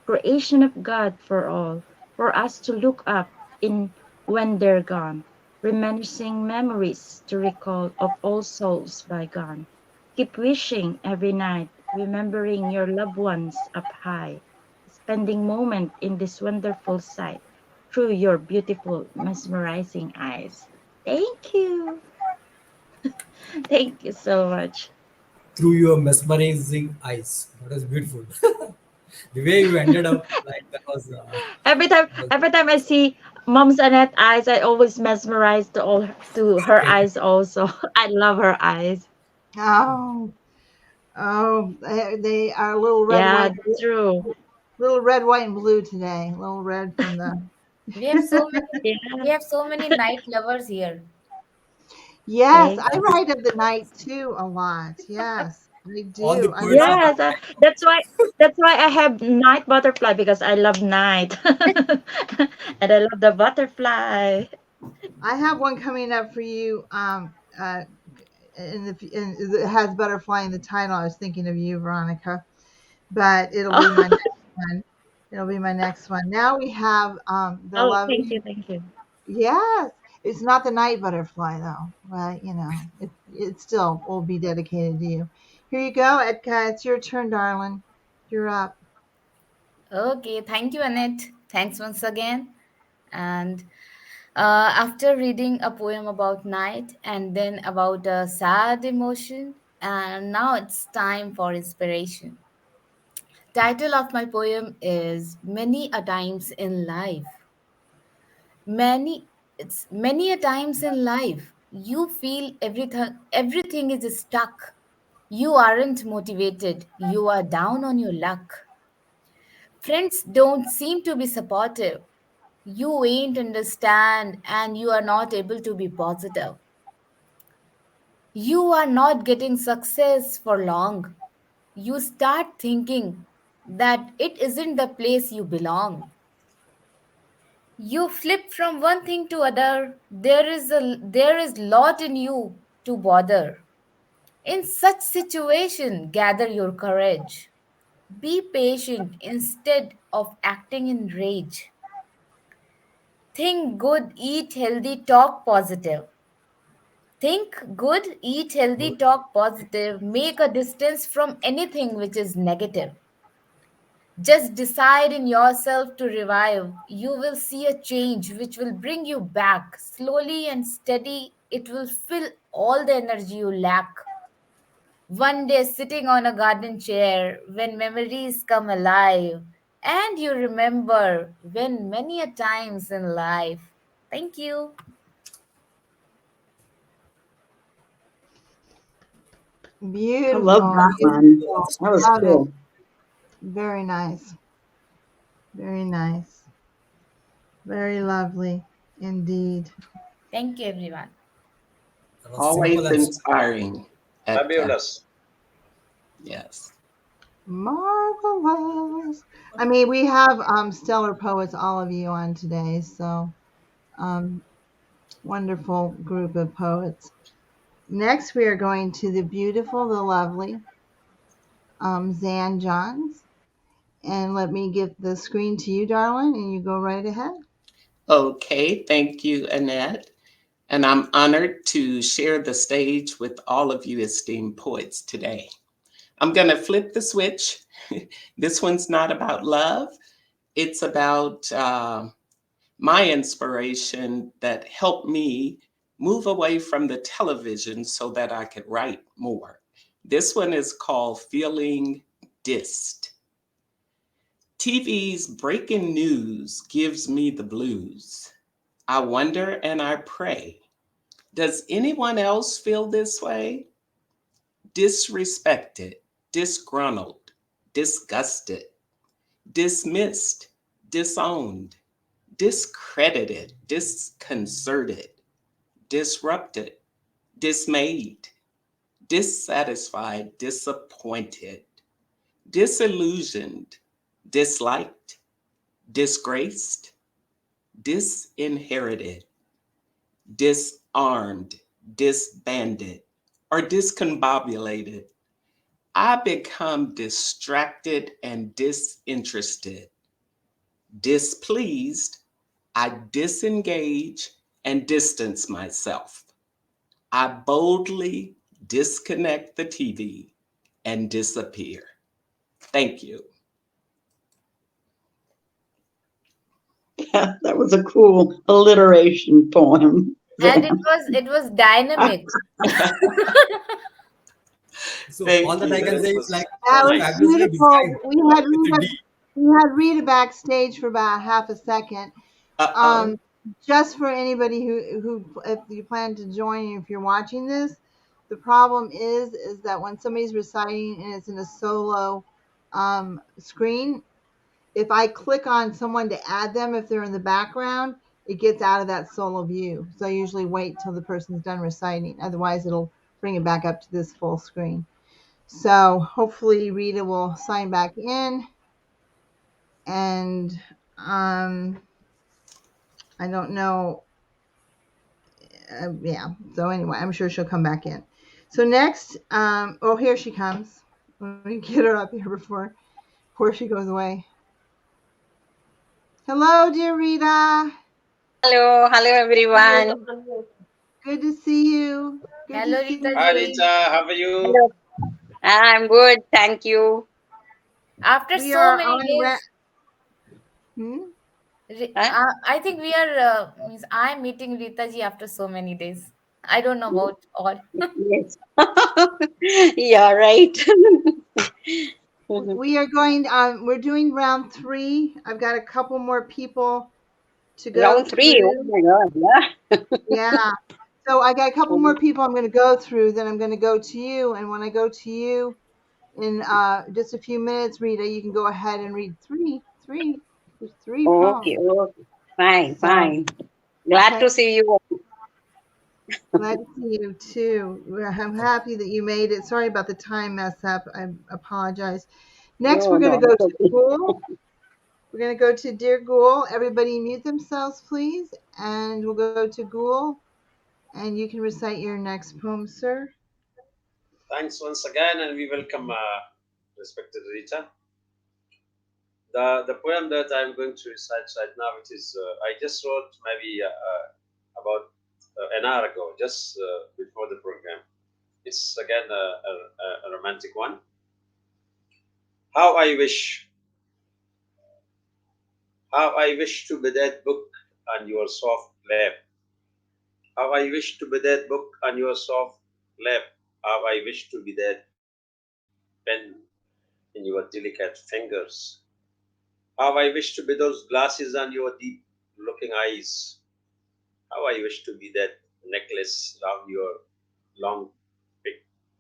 Creation of God for all, for us to look up in when they're gone, reminiscing memories to recall of all souls bygone. Keep wishing every night, remembering your loved ones up high, spending moment in this wonderful sight through your beautiful, mesmerizing eyes. Thank you. Thank you so much. Through your mesmerizing eyes. That was beautiful. The way you ended up, like that was, was Every time I see Mom's Annette eyes, I always mesmerized to her same. eyes also. I love her eyes. Oh, oh, they are a little red, Yeah, white, that's true. little red, white, and blue today. A little red from the. We have so many. Yeah, We have so many night lovers here. Yes, I exactly. write of the night too a lot. Yes, I All the do. I poets love. of the Yes, that's why I have night butterfly because I love night, and I love the butterfly. I have one coming up for you. And it has butterfly in the title. I was thinking of you, Veronica, but it'll be my Oh, next one. It'll be my next one. Now we have the oh, thank you, loving. thank you. Yes, it's not the night butterfly though, but it still will be dedicated to you. Here you go, Edka. It's your turn, darling. You're up. Okay, thank you, Annette. Thanks once again. And after reading a poem about night and then about a sad emotion, and now it's time for inspiration. Title of my poem is Many a Times in Life. Many it's many a times in life you feel everything is stuck. You aren't motivated. You are down on your luck. Friends don't seem to be supportive. You ain't understand and you are not able to be positive. You are not getting success for long. You start thinking that it isn't the place you belong. You flip from one thing to other. There is lot in you to bother. In such situation, gather your courage. Be patient instead of acting in rage. Think good, eat healthy, talk positive. Think good, eat healthy, talk positive. Make a distance from anything which is negative. Just decide in yourself to revive. You will see a change which will bring you back. Slowly and steady, it will fill all the energy you lack. One day, sitting on a garden chair, when memories come alive, and you remember when many a times in life. Thank you. I love Beautiful, that one. beautiful. That was Love it. cool. Very nice. Very nice. Very lovely indeed. Thank you, everyone. That was simple Always and sweet. inspiring. Ekta. Fabulous. Yes. Marvelous. I mean, we have stellar poets, all of you on today. So, um, wonderful group of poets. Next, we are going to the beautiful, the lovely Zan Johns. And let me give the screen to you, darling, and you go right ahead. Okay, thank you, Annette. And I'm honored to share the stage with all of you esteemed poets today. I'm going to flip the switch. This one's not about love, it's about my inspiration that helped me move away from the television so that I could write more. This one is called Feeling Dissed. TV's breaking news gives me the blues. I wonder and I pray. Does anyone else feel this way? Disrespected, disgruntled, disgusted, dismissed, disowned, discredited, disconcerted, disrupted, dismayed, dissatisfied, disappointed, disillusioned, disliked, disgraced, disinherited, disarmed, disbanded, or discombobulated. I become distracted and disinterested. Displeased, I disengage and distance myself. I boldly disconnect the TV and disappear. Thank you. That was a cool alliteration poem. And Zan. it was dynamic. So all Thank that I you. can It say is was like That so was nice. fabulously beautiful. designed with a D. We had Rita backstage for about half a second. Uh-oh. Um, just for anybody if you plan to join, if you're watching this, the problem is that when somebody's reciting and it's in a solo screen, if I click on someone to add them, if they're in the background, it gets out of that solo view. So I usually wait till the person's done reciting. Otherwise, it'll bring it back up to this full screen. So hopefully Rita will sign back in, and I don't know. Yeah. So anyway, I'm sure she'll come back in. So next, oh, here she comes. Let me get her up here before she goes away. Hello, dear Rita. Hello everyone. Good to see you. Good to Hello, see Rita Hi, you. Rita. ji. How are you? Hello. I'm good, thank you. After We so are many on. days, Hmm? Huh? I think we are, means I'm meeting Rita ji after so many days. I don't know about all. Yes. Yeah, right. We are going. We're doing round three. I've got a couple more people to go Round three. Oh through. my God. Yeah. Yeah. So I got a couple more people I'm going to go through. Then I'm going to go to you. And when I go to you in just a few minutes, Rita, you can go ahead and read There's three Okay, poems. okay. Fine, So, fine. Glad to okay. see you. Glad to see you too. I'm happy that you made it. Sorry about the time mess up. I apologize. Next, No, we're going to no, go it's to okay. Gul. We're going to go to Dear Gul. Everybody mute themselves, please. And we'll go to Gul. And you can recite your next poem, sir. Thanks once again, and we welcome respected Rita. The poem that I'm going to recite right now, it is I just wrote maybe about an hour ago, just before the program. It's again a romantic one. How I wish, how I wish to be that book on your soft lap. How I wish to be that book on your soft lap. How I wish to be that pen in your delicate fingers. How I wish to be those glasses on your deep looking eyes. How I wish to be that necklace round your long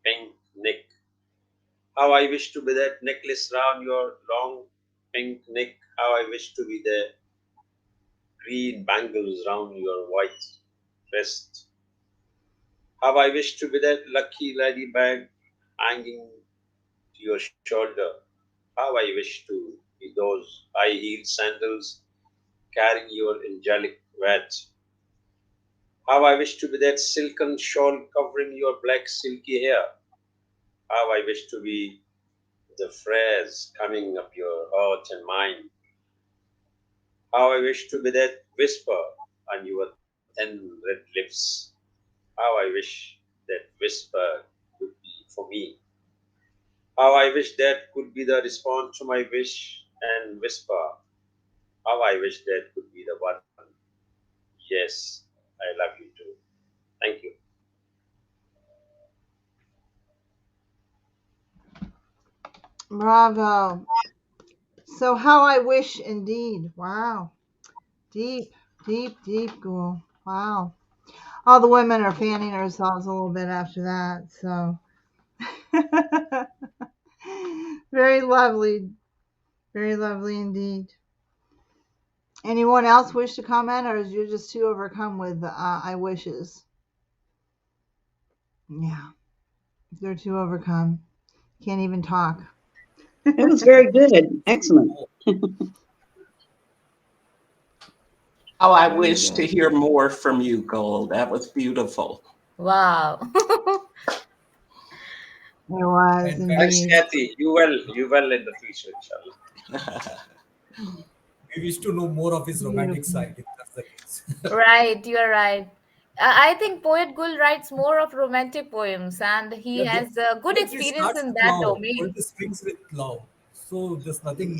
pink neck. How I wish to be that necklace round your long pink neck. How I wish to be the green bangles round your white wrist. How I wish to be that lucky ladybug hanging to your shoulder. How I wish to be those high heeled sandals carrying your angelic weight. How I wish to be that silken shawl covering your black silky hair. How I wish to be the phrase coming up your heart and mind. How I wish to be that whisper on your thin red lips. How I wish that whisper could be for me. How I wish that could be the response to my wish and whisper. How I wish that could be the one. Yes, I love you too. Thank you. Bravo. So how I wish indeed. Wow. Deep, deep, deep, Ghoul. Wow. All the women are fanning ourselves a little bit after that. So very lovely. Very lovely indeed. Anyone else wish to comment, or is you just too overcome with I wishes? Yeah, they're too overcome. Can't even talk. It was very good. Excellent. Oh, I Very wish to good. hear more from you, Gold. That was beautiful. Wow. There was In fact, Thanks, indeed. Kathy. You well in the future, inshallah. we wish to know more of his romantic Beautiful. side, if that's the case. Right, you are right. I think poet Gul writes more of romantic poems, and he Yeah, has a good poetry experience starts in with that love. domain. Poetry springs with love. So there's nothing.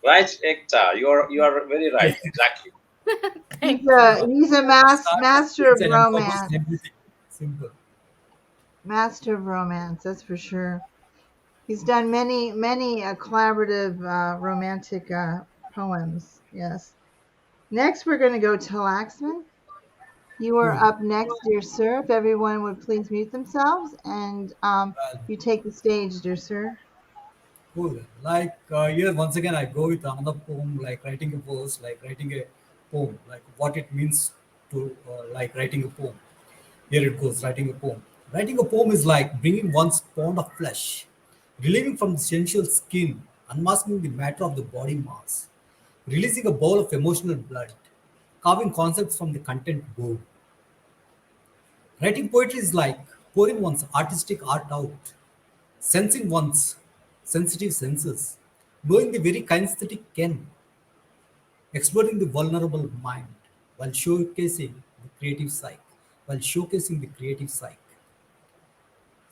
Right, Ekta. You are very right. Exactly. He's Thank a you. Yeah, he's a poetry starts, master ends, of and encompasses romance. everything. Simple. Master of romance, that's for sure. He's done many collaborative romantic poems. Yes. Next, we're going to go to Laxman. You are Cool. up next, dear sir. If everyone would please mute themselves, and Well, you take the stage, dear sir. cool. Like here, once again, I go with another poem, like writing a verse, like writing a poem, like what it means to like writing a poem. Here it goes, writing a poem. Writing a poem is like bringing one's pound of flesh, relieving from the sensual skin, unmasking the matter of the body mass, releasing a bowl of emotional blood, carving concepts from the content board. Writing poetry is like pouring one's artistic art out, sensing one's sensitive senses, knowing the very kinesthetic ken, exploring the vulnerable mind while showcasing the creative psyche, while showcasing the creative psyche.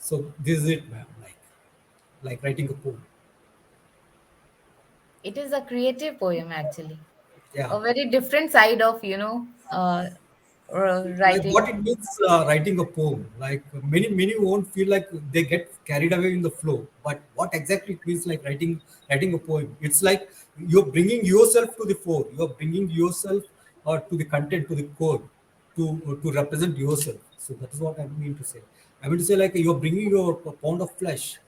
So this is it, ma'am. Like writing a poem. It is a creative poem, actually. Yeah. A very different side of, Like what writing. it means writing a poem. Like many won't feel like they get carried away in the flow, but what exactly it means like writing a poem, it's like you're bringing yourself to the fore, you're bringing yourself to the content, to the core, to represent yourself. So that is what I mean to say. I mean to say, like, you're bringing your pound of flesh,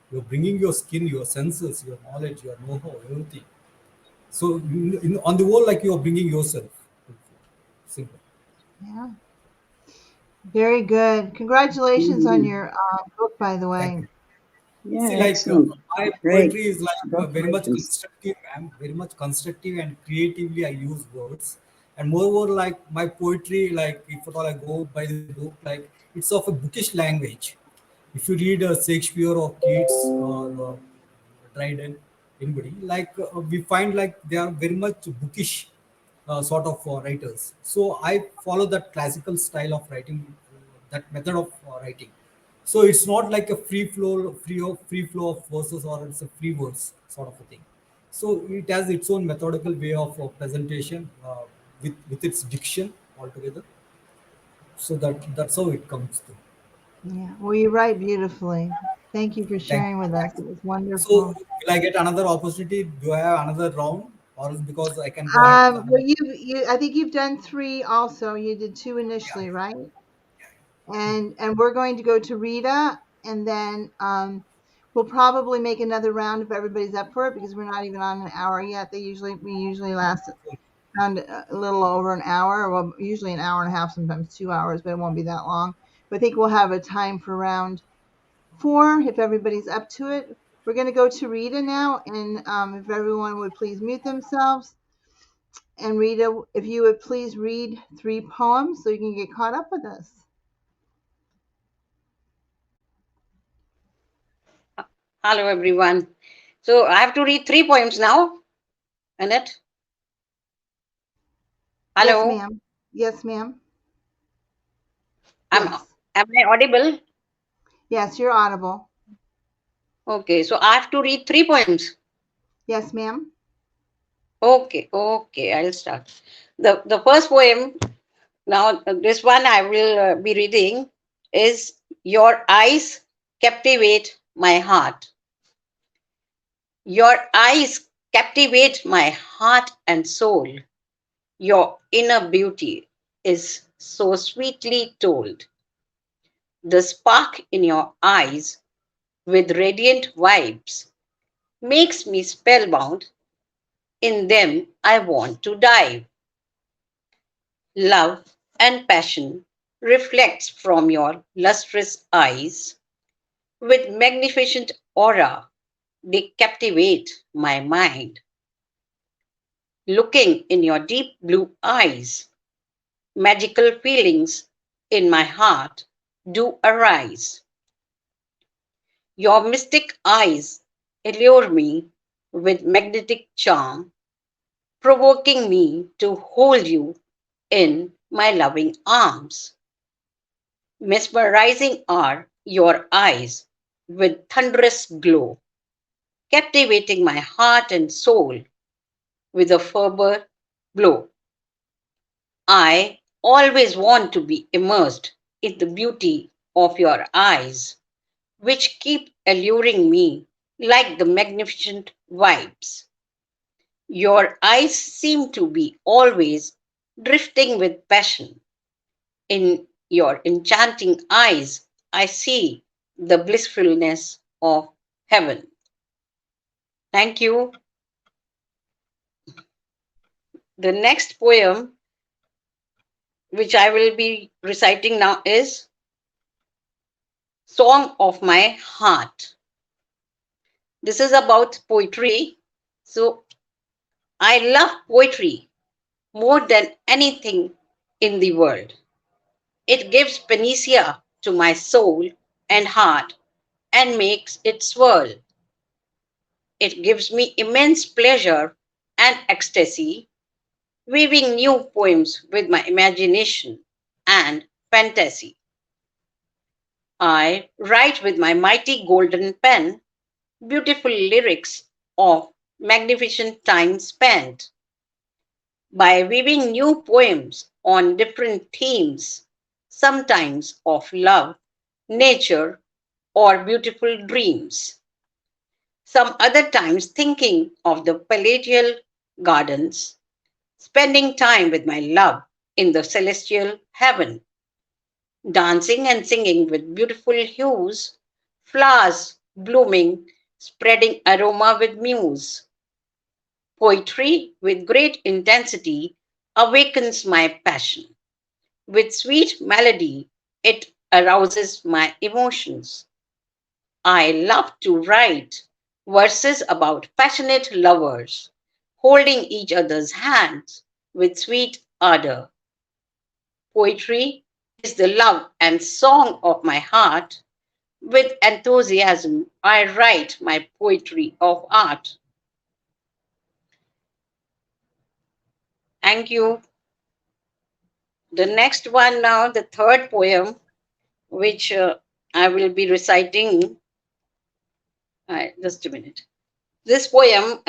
you're bringing your skin, your senses, your knowledge, your know-how, everything. So on the whole, like, you're bringing yourself. Simple. Yeah, very good. Congratulations on Mhm. your book, by the Thank way. you. Yeah, See, like excellent. my Great. poetry is like very much Congratulations. constructive, ma'am. Very much constructive and creatively I use words. And moreover, like my poetry, like if at all I go by the book, like it's of a bookish language. If you read Shakespeare or Keats or Dryden, anybody, like we find like they are very much bookish sort of writers. So I follow that classical style of writing, that method of writing. So it's not like a free flow of verses, or it's a free verse sort of a thing. So it has its own methodical way of presentation with its diction altogether. So that's how it comes through. Yeah, well, you write beautifully. Thank you for Thank you. sharing with us. It was So wonderful. will I get another opportunity? Do I have another round, or is because I can go ahead with Well, another? I think you've done three also. You did two Yeah, initially, right? yeah. And we're going to go to Rita, and then we'll probably make another round if everybody's up for it because we're not even on an hour yet. We usually last around a little over an hour. Well, usually an hour and a half, sometimes 2 hours, but it won't be that long. But I think we'll have a time for round 4 if everybody's up to it. We're going to go to Rita now, and if everyone would please mute themselves. And Rita, if you would please read 3 poems so you can get caught up with us. Hello, everyone. So I have to read 3 poems now, Annette. Hello. Yes, ma'am. Yes, ma'am. Am I audible? Yes, you're audible. Okay, so I have to read 3 poems. Yes, ma'am. Okay, I'll start. The first poem, now this one I will be reading, is Your Eyes Captivate My Heart. Your eyes captivate my heart and soul. Your inner beauty is so sweetly told. The spark in your eyes with radiant vibes makes me spellbound. In them I want to dive. Love and passion reflects from your lustrous eyes. With magnificent aura, they captivate my mind. Looking in your deep blue eyes, magical feelings in my heart do arise. Your mystic eyes allure me with magnetic charm, provoking me to hold you in my loving arms. Mesmerizing are your eyes with thunderous glow, captivating my heart and soul with a fervor glow. I always want to be immersed in the beauty of your eyes, which keep alluring me like the magnificent vibes. Your eyes seem to be always drifting with passion. In your enchanting eyes, I see the blissfulness of heaven. Thank you. The next poem, which I will be reciting now, is Song of My Heart. This is about poetry. So I love poetry more than anything in the world. It gives panacea to my soul and heart and makes it swirl. It gives me immense pleasure and ecstasy, weaving new poems with my imagination and fantasy. I write with my mighty golden pen beautiful lyrics of magnificent time spent by weaving new poems on different themes, sometimes of love, nature, or beautiful dreams. Some other times thinking of the palatial gardens, spending time with my love in the celestial heaven, dancing and singing with beautiful hues, flowers blooming, spreading aroma with muse. Poetry with great intensity awakens my passion. With sweet melody, it arouses my emotions. I love to write verses about passionate lovers holding each other's hands with sweet ardor. Poetry is the love and song of my heart. With enthusiasm, I write my poetry of art. Thank you. The next one now, the third poem, which I will be reciting. Just a minute. This poem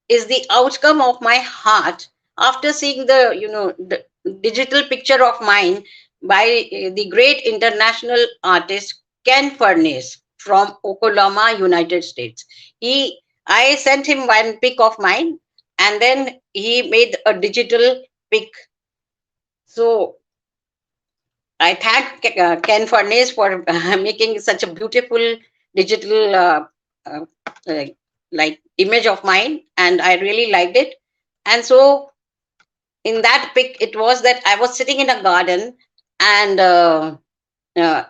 is the outcome of my heart after seeing the digital picture of mine by the great international artist Ken Furness from Oklahoma, United States. I sent him one pic of mine, and then he made a digital pic. So I thank Ken Furness for making such a beautiful digital uh, uh, like image of mine, and I really liked it. And so in that pic, it was that I was sitting in a garden, and uh,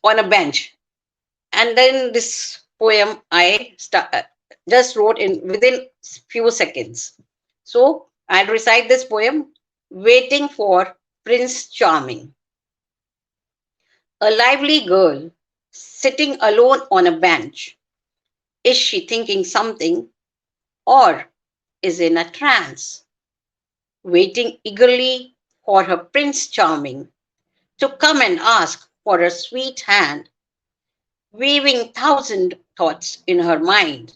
on a bench. And then this poem just wrote in within few seconds. So I'll recite this poem, Waiting for Prince Charming. A lively girl sitting alone on a bench. Is she thinking something or is in a trance, waiting eagerly for her Prince Charming to come and ask for a sweet hand, weaving thousand thoughts in her mind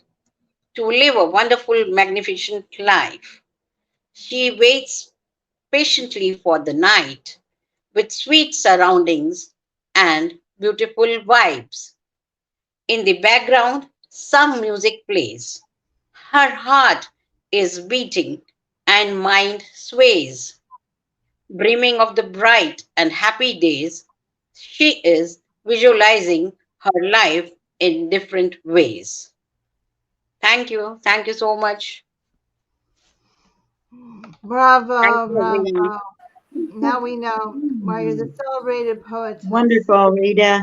to live a wonderful, magnificent life? She waits patiently for the night with sweet surroundings and beautiful vibes. In the background, some music plays. Her heart is beating and mind sways. Dreaming of the bright and happy days, she is visualizing her life in different ways. Thank you. Thank you so much. Thank Bravo, you, everyone. bravo. Now we know why you're the celebrated poetess. Wonderful, Rita.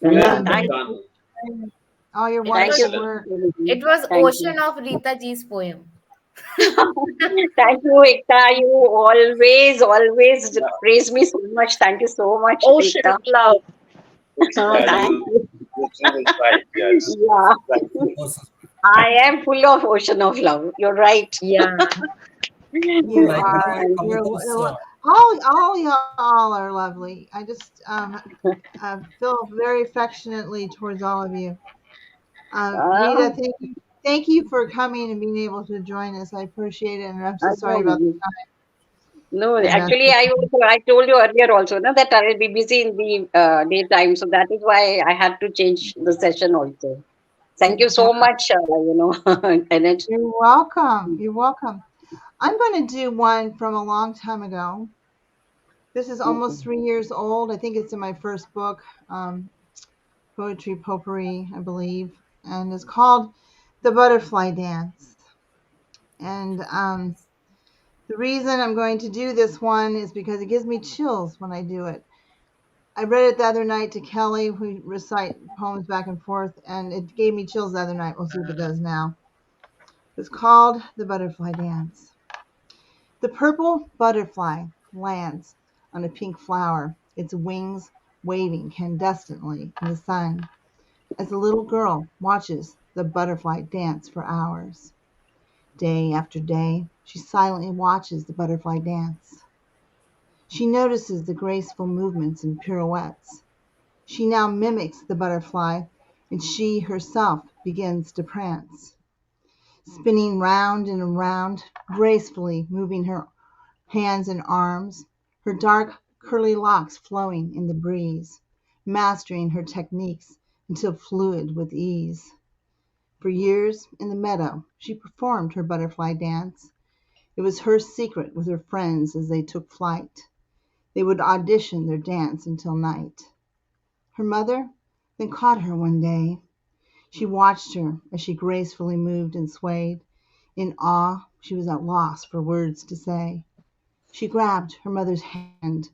Well Thank done. you. All your Thank you. wonderful Excellent. work. It was Thank you. Ocean of Rita G's poem. Thank you, Ekta. You always Yeah, praise me so much. Thank you so much, Ocean Ekta. of love. Thank you you. the thing is right. Yes, Yeah, thank you. Also, I am full of ocean of love. You're right. Yeah. You like whenever are. I come You're across, all y'all are lovely. I just feel very affectionately towards all of you. Rita, Ah, thank you for coming and being able to join us. I appreciate it, and I'm so sorry about no, no, the mess. actually, I told you earlier also no, that I will be busy in the daytime, so that is why I had to change the session also. Thank you so much, Annette. You're welcome. You're welcome. I'm going to do one from a long time ago. This is Okay. almost 3 years old. I think it's in my first book, Poetry Potpourri, I believe, and it's called The Butterfly Dance. And the reason I'm going to do this one is because it gives me chills when I do it. I read it the other night to Kelly. We recite poems back and forth, and it gave me chills the other night. We'll see if it does now. It's called The Butterfly Dance. The purple butterfly lands on a pink flower, its wings waving candescently in the sun, as the little girl watches the butterfly dance for hours. Day after day, she silently watches the butterfly dance. She notices the graceful movements and pirouettes. She now mimics the butterfly, and she herself begins to prance, spinning round and around, gracefully moving her hands and arms, her dark curly locks flowing in the breeze, mastering her techniques until fluid with ease. For years in the meadow she performed her butterfly dance. It was her secret with her friends as they took flight. They would audition their dance until night. Her mother then caught her one day. She watched her as she gracefully moved and swayed. In awe, she was at loss for words to say. She grabbed her mother's hand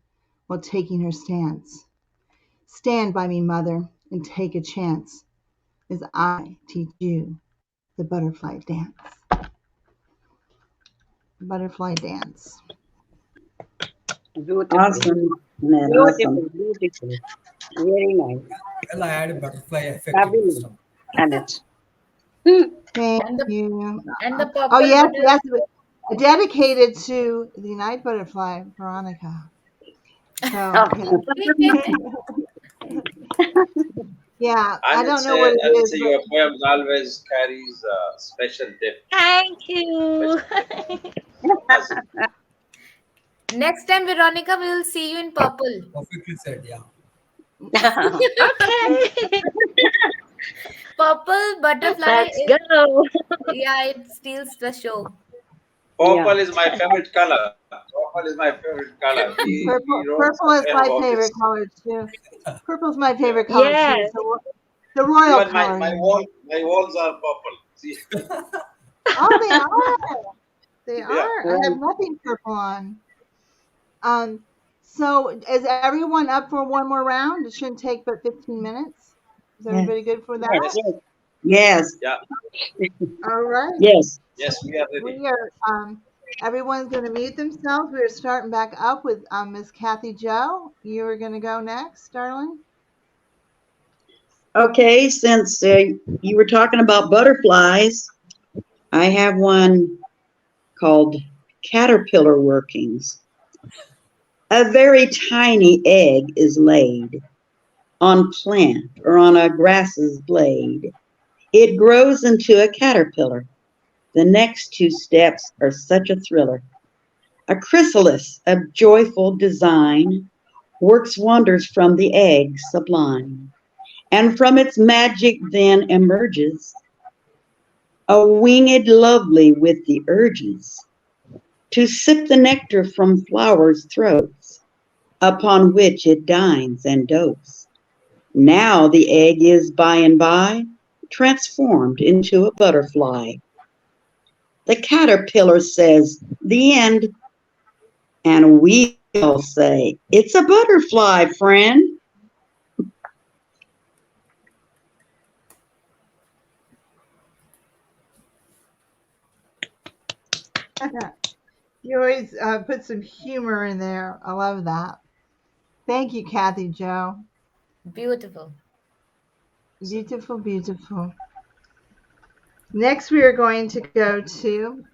while taking her stance. Stand by me, mother, and take a chance as I teach you the butterfly dance. Butterfly dance. Beautiful. Awesome, man. Beautiful. Awesome. Beautiful. Very nice. well, I add a butterfly effect into the Fabulous. song. Annette. Thank And the you. and the Oh, purple yes, butter. yes. Dedicated to the night butterfly, Veronica. So, yeah, I don't know what it I would is, say but your poems always carries a special depth. Thank you. Special depth. Fantastic. Next time, Veronica, we will see you in purple. Perfectly said, yeah. Okay. Purple butterfly Let's is, go. yeah, it steals the show. Yeah. Purple is my favorite color. Purple is my favorite color. We wrote some purple is poem my about favorite this. color too. Purple's my Yeah. favorite color too. Yes. So the royal Even color, my you know. my walls are purple. See? Oh, they are. They Yeah. are. I have Right. nothing purple on. Um, So is everyone up for one more round? It shouldn't take but 15 minutes. Is Yes. everybody good for that? Yes. Yes. Yeah. All right. Yes. Yes, we are ready. We are everyone's going to mute themselves. We're starting back up with Miss Kathy Joe. You are going to go next, darling. Okay, since you were talking about butterflies, I have one called Caterpillar Workings. A very tiny egg is laid on plant or on a grass's blade. It grows into a caterpillar. The next two steps are such a thriller. A chrysalis of joyful design works wonders from the egg sublime. And from its magic then emerges a winged lovely with the urges to sip the nectar from flowers' throats, upon which it dines and dotes. Now the egg is by and by transformed into a butterfly. The caterpillar says, the end, and we all say, it's a butterfly, friend. You always put some humor in there. I love that. Thank you, Kathy Joe. Beautiful. Beautiful, beautiful. Next, we are going to go to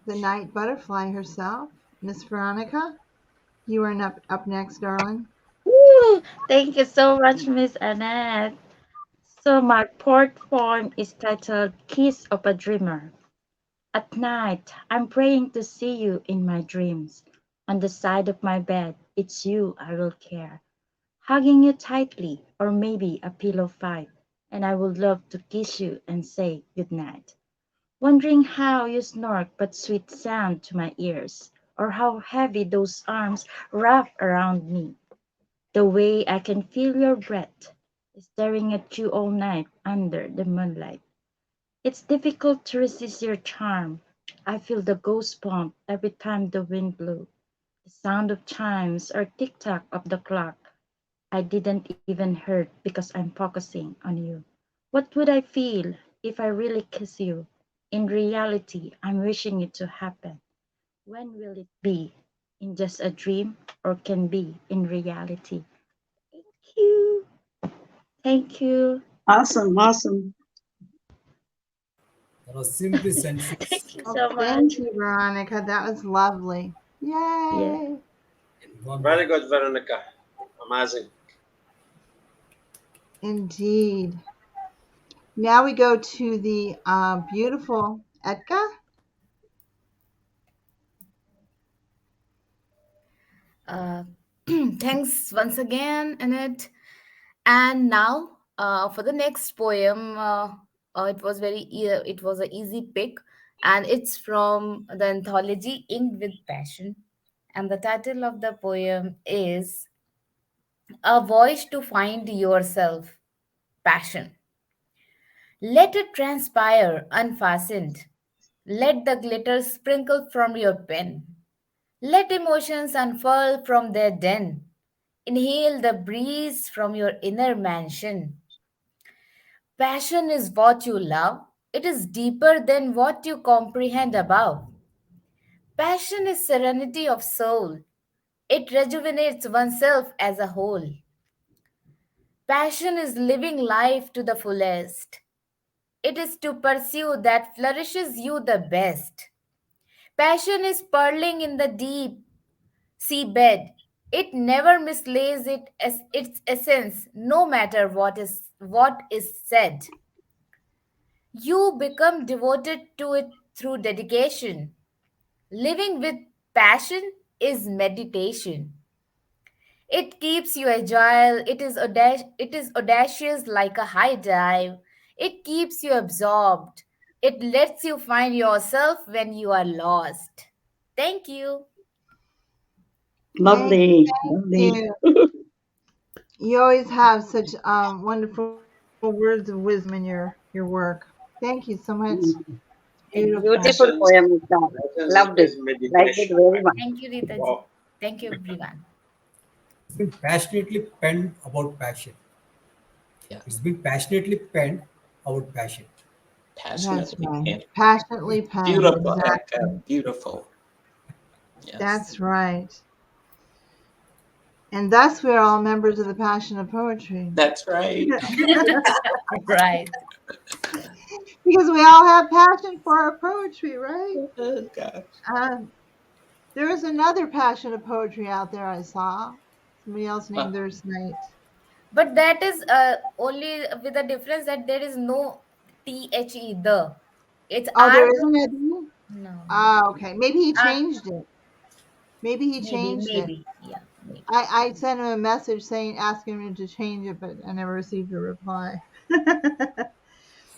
the night butterfly herself, Miss Veronica. You are up next, darling. Woo! Thank you so much, Miss Annette. So my fourth poem is titled Kiss of a Dreamer. At night, I'm praying to see you in my dreams. On the side of my bed, it's you I will care. Hugging you tightly, or maybe a pillow fight, and I would love to kiss you and say good night. Wondering how you snort but sweet sound to my ears, or how heavy those arms wrap around me. The way I can feel your breath, staring at you all night under the moonlight. It's difficult to resist your charm. I feel the ghost bump every time the wind blew. The sound of chimes or tick tock of the clock. I didn't even hurt because I'm focusing on you. What would I feel if I really kiss you? In reality, I'm wishing it to happen. When will it be? In just a dream or can be in reality? Thank you. Thank you. Awesome, awesome. That was simply sensuous. Thank you Oh, so much. thank you, Veronica. That was lovely. Yeah. Yay! Very good, Veronica. Amazing. Indeed. Now we go to the beautiful Etka. Uh, thanks once again, Annette. And now, for the next poem, it was an easy pick, and it's from the anthology Inked with Passion. And the title of the poem is A Voice to Find Yourself, Passion. Let it transpire unfastened. Let the glitter sprinkle from your pen. Let emotions unfurl from their den. Inhale the breeze from your inner mansion. Passion is what you love. It is deeper than what you comprehend above. Passion is serenity of soul. It rejuvenates oneself as a whole. Passion is living life to the fullest. It is to pursue that flourishes you the best. Passion is purling in the deep seabed. It never mislays it as its essence, no matter what is said. You become devoted to it through dedication. Living with passion is meditation. It keeps you agile, it is audacious like a high dive. It keeps you absorbed. It lets you find yourself when you are lost. Thank you. Thank you, Lovely, thank lovely. you. You always have such wonderful words of wisdom in your work. Thank you so much. A Beautiful. beautiful Passions, poem, Isha. passions Loved it. is Liked it meditation, very right? much. Thank you, Rita ji. Wow. Thank you, everyone. It's been passionately penned about passion. Yeah, It's been passionately penned about passion. That's passionately right. and Passionately penned. beautiful, Ekta. Exactly. Beautiful. Yes, That's right. And thus we are all members of the Passion of Poetry. that's right. Right. Because we all have passion for our poetry, right? Oh, gosh. Um, there is another passion of poetry out there I saw. Somebody else Uh, named theirs tonight. But that is only with the difference that there is no the. The. It's Oh, R. there isn't a D? No, no. Ah, okay. Maybe he R. changed it. Maybe he Maybe, changed it. maybe. Yeah, maybe. I sent him a message saying, asking him to change it, but I never received a reply.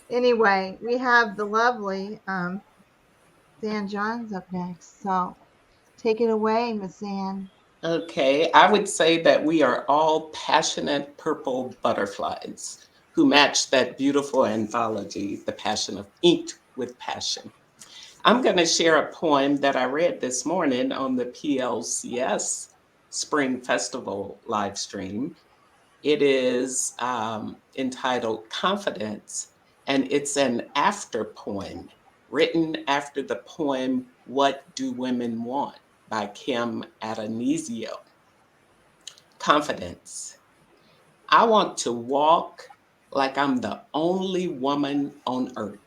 Anyway, we have the lovely Zan Johns up next. So take it away, Miss Zan. Okay, I would say that we are all passionate purple butterflies who match that beautiful anthology, The Passion of Ink with Passion. I'm going to share a poem that I read this morning on the PLCS Spring Festival live stream. It is entitled Confidence, and it's an after poem written after the poem What Do Women Want by Kim Adonisio. Confidence. I want to walk like I'm the only woman on earth.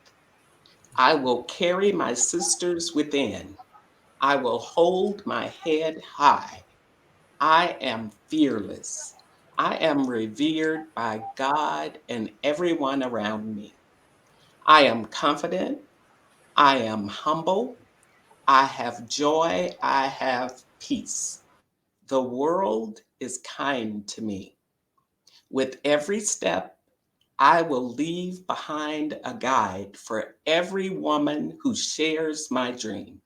I will carry my sisters within. I will hold my head high. I am fearless. I am revered by God and everyone around me. I am confident. I am humble. I have joy. I have peace. The world is kind to me. With every step, I will leave behind a guide for every woman who shares my dream,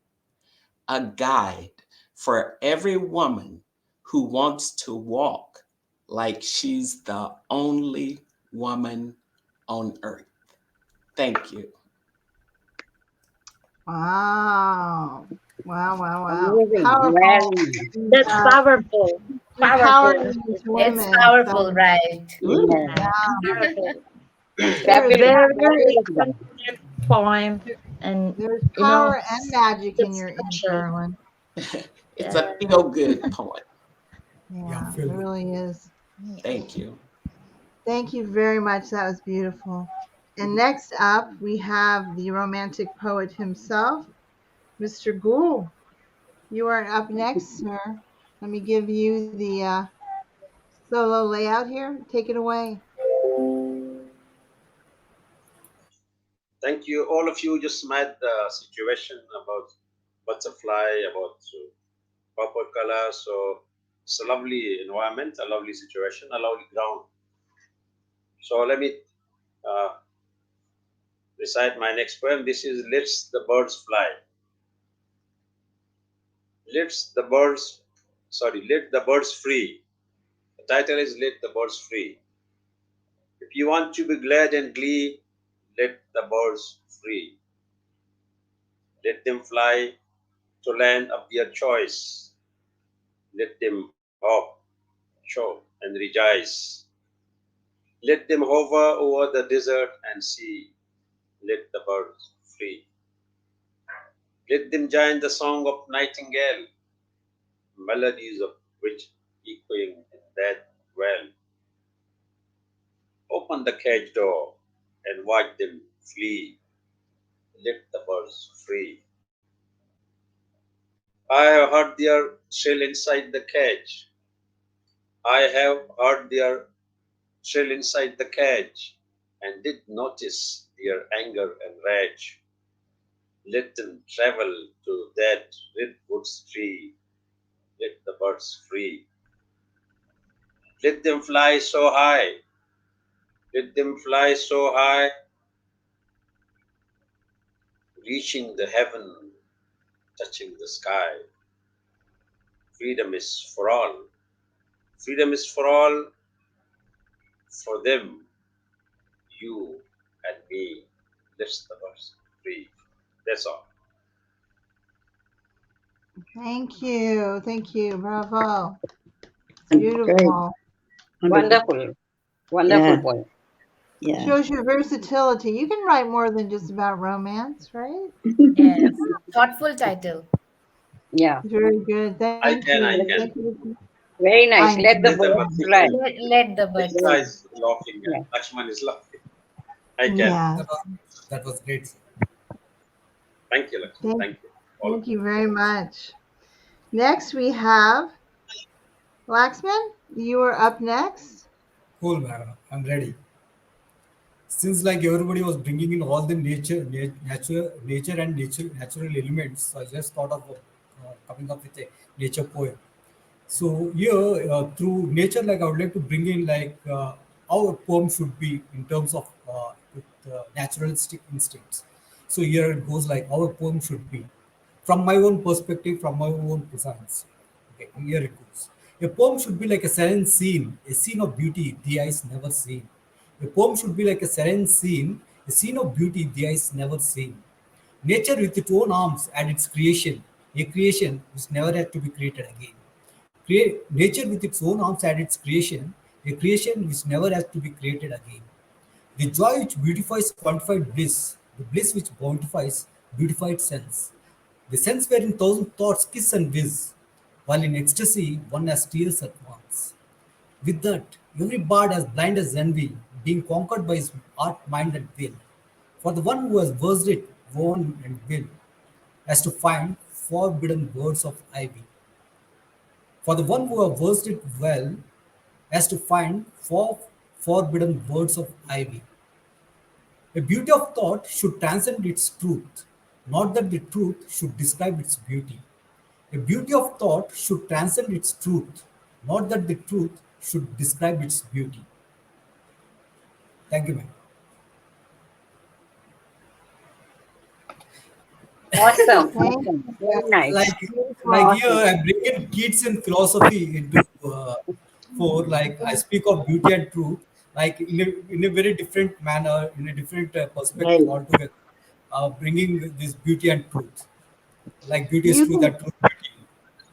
a guide for every woman who wants to walk like she's the only woman on earth. Thank you. Wow. Wow, wow, wow. Amazing. Powerful, Very nice. That's uh, powerful. Powerful. empowering these It's women. powerful, So, right? Ooh, Yeah. Yeah, powerful. there is Fabulous. Very, very Fabulous. Guy. confident poem, and there's you know, power and magic in it's your ink, special. darling. it's a Yeah. feel good poem. Yeah, Yeah, feel it good. really is. Thank you. Thank you very much. That was beautiful. And next up, we have the romantic poet himself, Mr. Gul. You are up next, sir. Let me give you the solo layout here. Take it away. Thank you. All of you just met the situation about butterfly, about purple color. So it's a lovely environment, a lovely situation, a lovely ground. So let me uh, recite my next poem. This is Let's the Birds Fly. Let's the birds, Let the birds free. The title is Let the Birds Free. If you want to be glad and glee, let the birds free. Let them fly to land of their choice. Let them hop, show, and rejoice. Let them hover over the desert and sea. Let the birds free. Let them join the song of nightingale, melodies of which echoing in that well. Open the cage door and watch them flee. Let the birds free. I have heard their shrill inside the cage. I have heard their shrill inside the cage, and did notice their anger and rage. Let them travel to that redwood's tree. Let the birds free. Let them fly so high. Let them fly so high, reaching the heaven, touching the sky. Freedom is for all. Freedom is for all, for them, you and me. Let the birds free. That's all. Thank you. Thank you. Bravo. It's Great. beautiful. Wonderful. Wonderful, wonderful Yeah. poem. Yeah. Shows your versatility. You can write more than just about romance, right? Yes. Thoughtful title. Yeah, Very good. I Thank can, I you. can. Thank you. very I nice. Let the There's a birds birthday fly. girl. Let the birds Ekta Very, sing. is laughing yeah. and Lakshman is laughing. I can. yeah. That was that was great. Thank you, Lakshman. Thank, Thank you. All of thank you. you very much. Next we have Laxman. You are up next. Cool, man. I'm ready. Since like everybody was bringing in all the nature and natural elements, so I just thought of coming up with a nature poem. So here, through nature, like I would like to bring in like how a poem should be in terms of with naturalistic instincts. So here it goes like how a poem should be, from my own perspective, from my own presence. Okay, here it goes. A poem should be like a serene scene, a scene of beauty the eyes never seen. A poem should be like a serene scene, a scene of beauty the eyes never seen. Nature with its own arms and its creation, a creation which never had to be created again. Nature with its own arms and its creation, a creation which never has to be created again. The joy which beautifies quantified bliss, the bliss which bountifies beautified sense. The sense wherein thousand thoughts kiss and whiz, while in ecstasy one has tears at once. With that, every bard as blind as envy, being conquered by his art, mind, and will. For the one who has versed it, won and will, has to find forbidden words of ivy. For the one who has versed it well, has to find forbidden words of ivy. A beauty of thought should transcend its truth, not that the truth should describe its beauty. A beauty of thought should transcend its truth, not that the truth should describe its beauty. Thank you, ma'am. Awesome, Thank awesome. Very you. nice. like like Beautiful. here Awesome. I bring in Keats and philosophy into for like I speak of beauty and truth like in a very different manner, in a different perspective Great. altogether, bringing this beauty and truth, like beauty is You truth can. and truth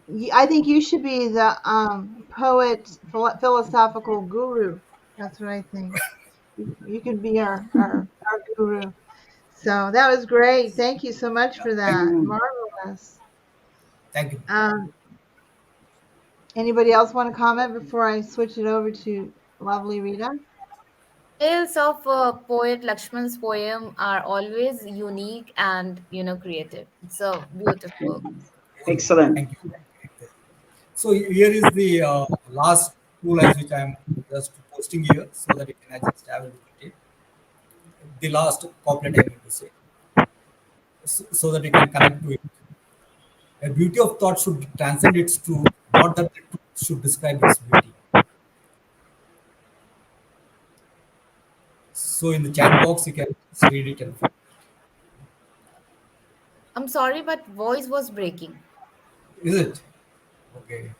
beauty. I think you should be the poet philosophical guru. That's what I think. You could be our guru. So that was great. Thank you so much for Thank you, that. Mm. Marvelous. thank you. Um, Anybody else want to comment before I switch it over to lovely Rita? Tales of poet Lakshman's poem are always unique and creative. So beautiful. Cool. Excellent. Thank you. So here is the last two lines which I am just posting here so that you can just have a look at it. The last couplet I mean to say, so that you can connect to it. A beauty of thought should transcend its truth, not that the truth should describe its beauty. So in the chat box, you can just read it and feel. I'm sorry, but voice was breaking. Is it? Okay.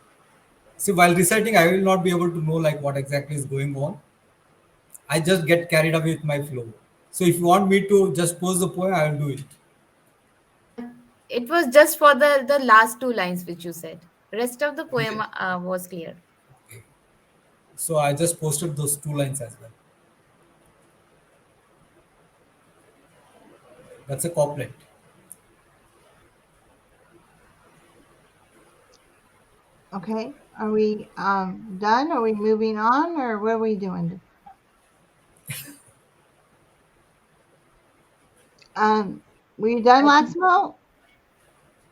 See, while reciting, I will not be able to know like what exactly is going on. I just get carried away with my flow. So if you want me to just pose the poem, I will do it. It was just for the last two lines which you said. Rest of the Is poem it? was clear. Okay. So I just posted those two lines as well. That's a couplet. Okay. Are we done? Are we moving on, or what are we doing? Were you done, I think Laxmo?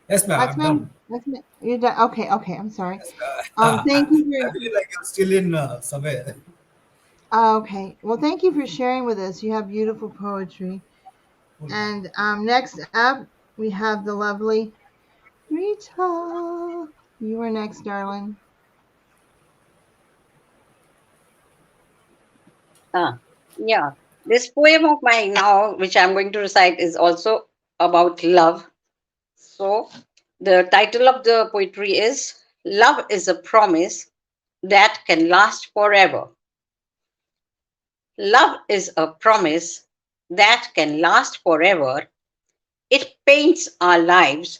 Yes, ma'am. I'm Laxman? done. Laxman? You're done. Okay. Okay. I'm sorry. Yes, Thank you I for. believe like you're still in somewhere. Okay. Well, thank you for sharing with us. You have beautiful poetry. Cool, ma'am. And next up, we have the lovely Rita. You are next, darling. Ah, yeah. This poem of mine now, which I'm going to recite, is also about love. So, the title of the poetry is Love is a Promise That Can Last Forever. Love is a promise that can last forever. It paints our lives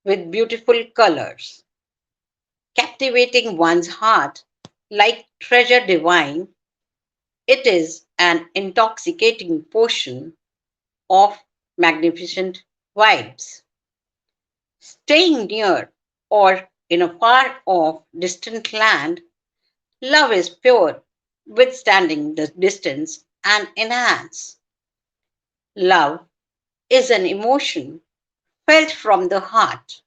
with beautiful colors, captivating one's heart like treasure divine. It is an intoxicating potion of magnificent vibes. Staying near or in a far off distant land, love is pure, withstanding the distance and enhance. Love is an emotion felt from the heart.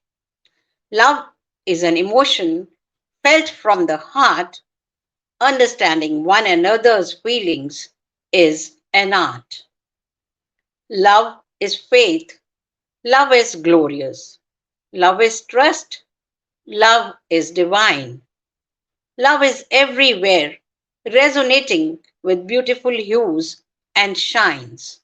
Love is an emotion felt from the heart. Understanding one another's feelings is an art. Love is faith. Love is glorious. Love is trust. Love is divine. Love is everywhere, resonating with beautiful hues and shines.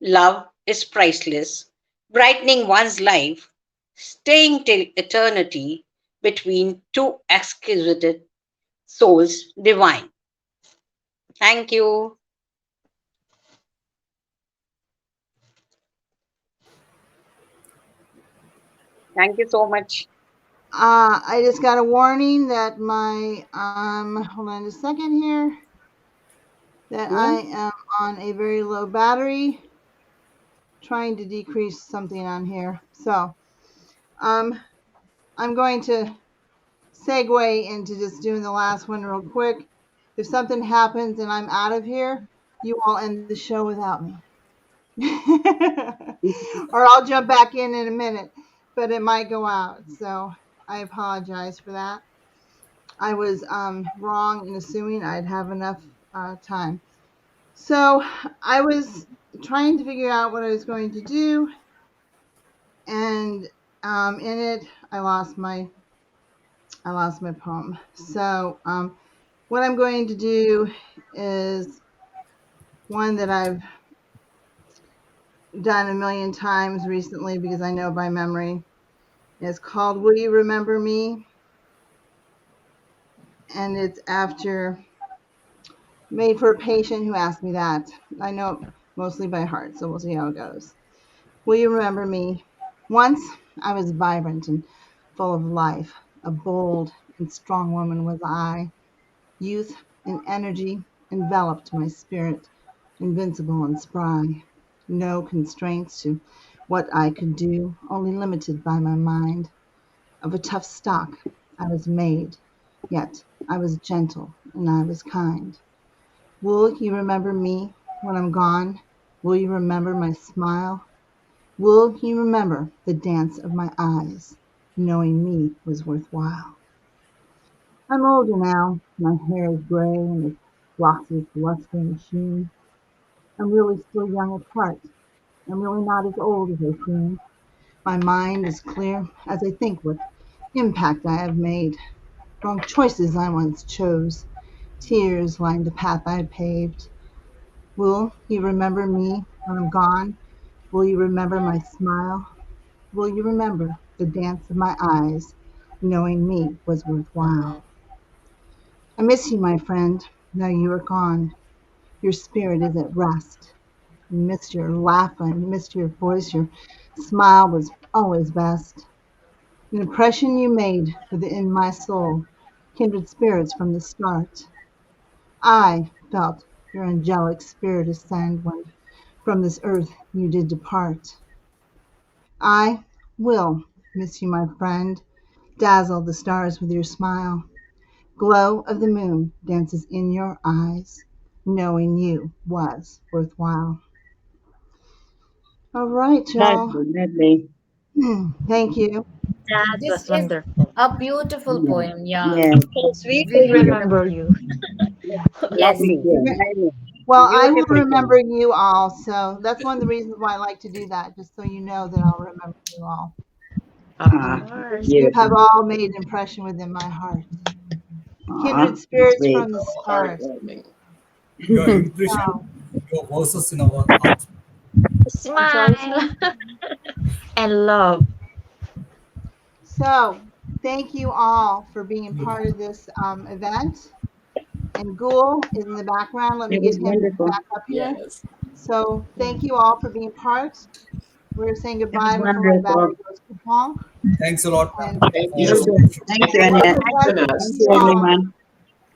Love is priceless, brightening one's life, staying till eternity between two exquisite souls divine. Thank you. Thank you so much. I just got a warning that my hold on just a second here, that I am on a very low battery, trying to decrease something on here. So I'm going to segue into just doing the last one real quick. If something happens and I'm out of here, you all end the show without me. Or I'll jump back in a minute, but it might go out. So I apologize for that. I was wrong in assuming I'd have enough time. So I was trying to figure out what I was going to do, and in it I lost my poem. So what I'm going to do is one that I've done a million times recently because I know by memory. It's called Will You Remember Me? And it's made for a patient who asked me that. I know it mostly by heart, so we'll see how it goes. Will you remember me? Once I was vibrant and full of life. A bold and strong woman was I. Youth and energy enveloped my spirit, invincible and spry. No constraints to what I could do, only limited by my mind. Of a tough stock I was made, yet I was gentle and I was kind. Will you remember me when I'm gone? Will you remember my smile? Will you remember the dance of my eyes, knowing me was worthwhile? I'm older now, my hair is gray and its glossy luster and sheen. I'm really still young at heart. I'm really not as old as I seem. My mind is clear as I think what impact I have made. Wrong choices I once chose. Tears lined the path I paved. Will you remember me when I'm gone? Will you remember my smile? Will you remember the dance of my eyes, knowing me was worthwhile? I miss you, my friend, now you are gone. Your spirit is at rest. I missed your laugh, I missed your voice, your smile was always best. An impression you made within my soul, kindred spirits from the start. I felt your angelic spirit ascend when from this earth you did depart. I will miss you, my friend, dazzle the stars with your smile. Glow of the moon dances in your eyes, knowing you was worthwhile. All right, y'all. Lovely, lovely. Thank you. That This was is wonderful. a beautiful Yeah, poem. Yeah, yeah, So sweet We of very you. remember beautiful. you. Yes, we Lovely. did. Well, I will Beautiful remember poem. you all, so that's one of the reasons why I like to do that, just so you know that I'll remember you all. Of Ah, course. You have beautiful. all made an impression within my heart. Kindred Ah, spirits sweet. from the So start. heartwarming. Your impression, So, your verses in our heart. I'm sorry, sir. Smile and love. So, thank you all for being part of this event. And Gul is in the background. Let me It was get him wonderful. back up here. Yes. So, thank you all for being part. We're saying It was goodbye before my battery wonderful. goes kapong. Thanks a lot And for You your too. opportunity. Thank you, Thank you Annette. for having blessings Thank to us. you, you all. everyone.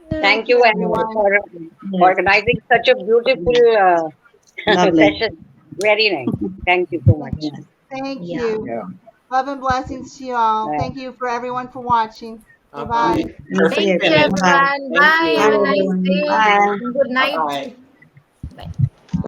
Thank Thank you, you, Annette, everyone. for Yes, organizing such a beautiful lovely. session. Very nice. Thank you so much. Yes, Thank Yeah. you. yeah. Love and blessings to you all. Bye. Thank you for everyone for watching. Bye Bye-bye. bye. Thank Perfect Thank you. you, finish. Bye. everyone. Thank Bye. Bye, Have you. a nice everyone. day. Bye. Good night. Bye-bye.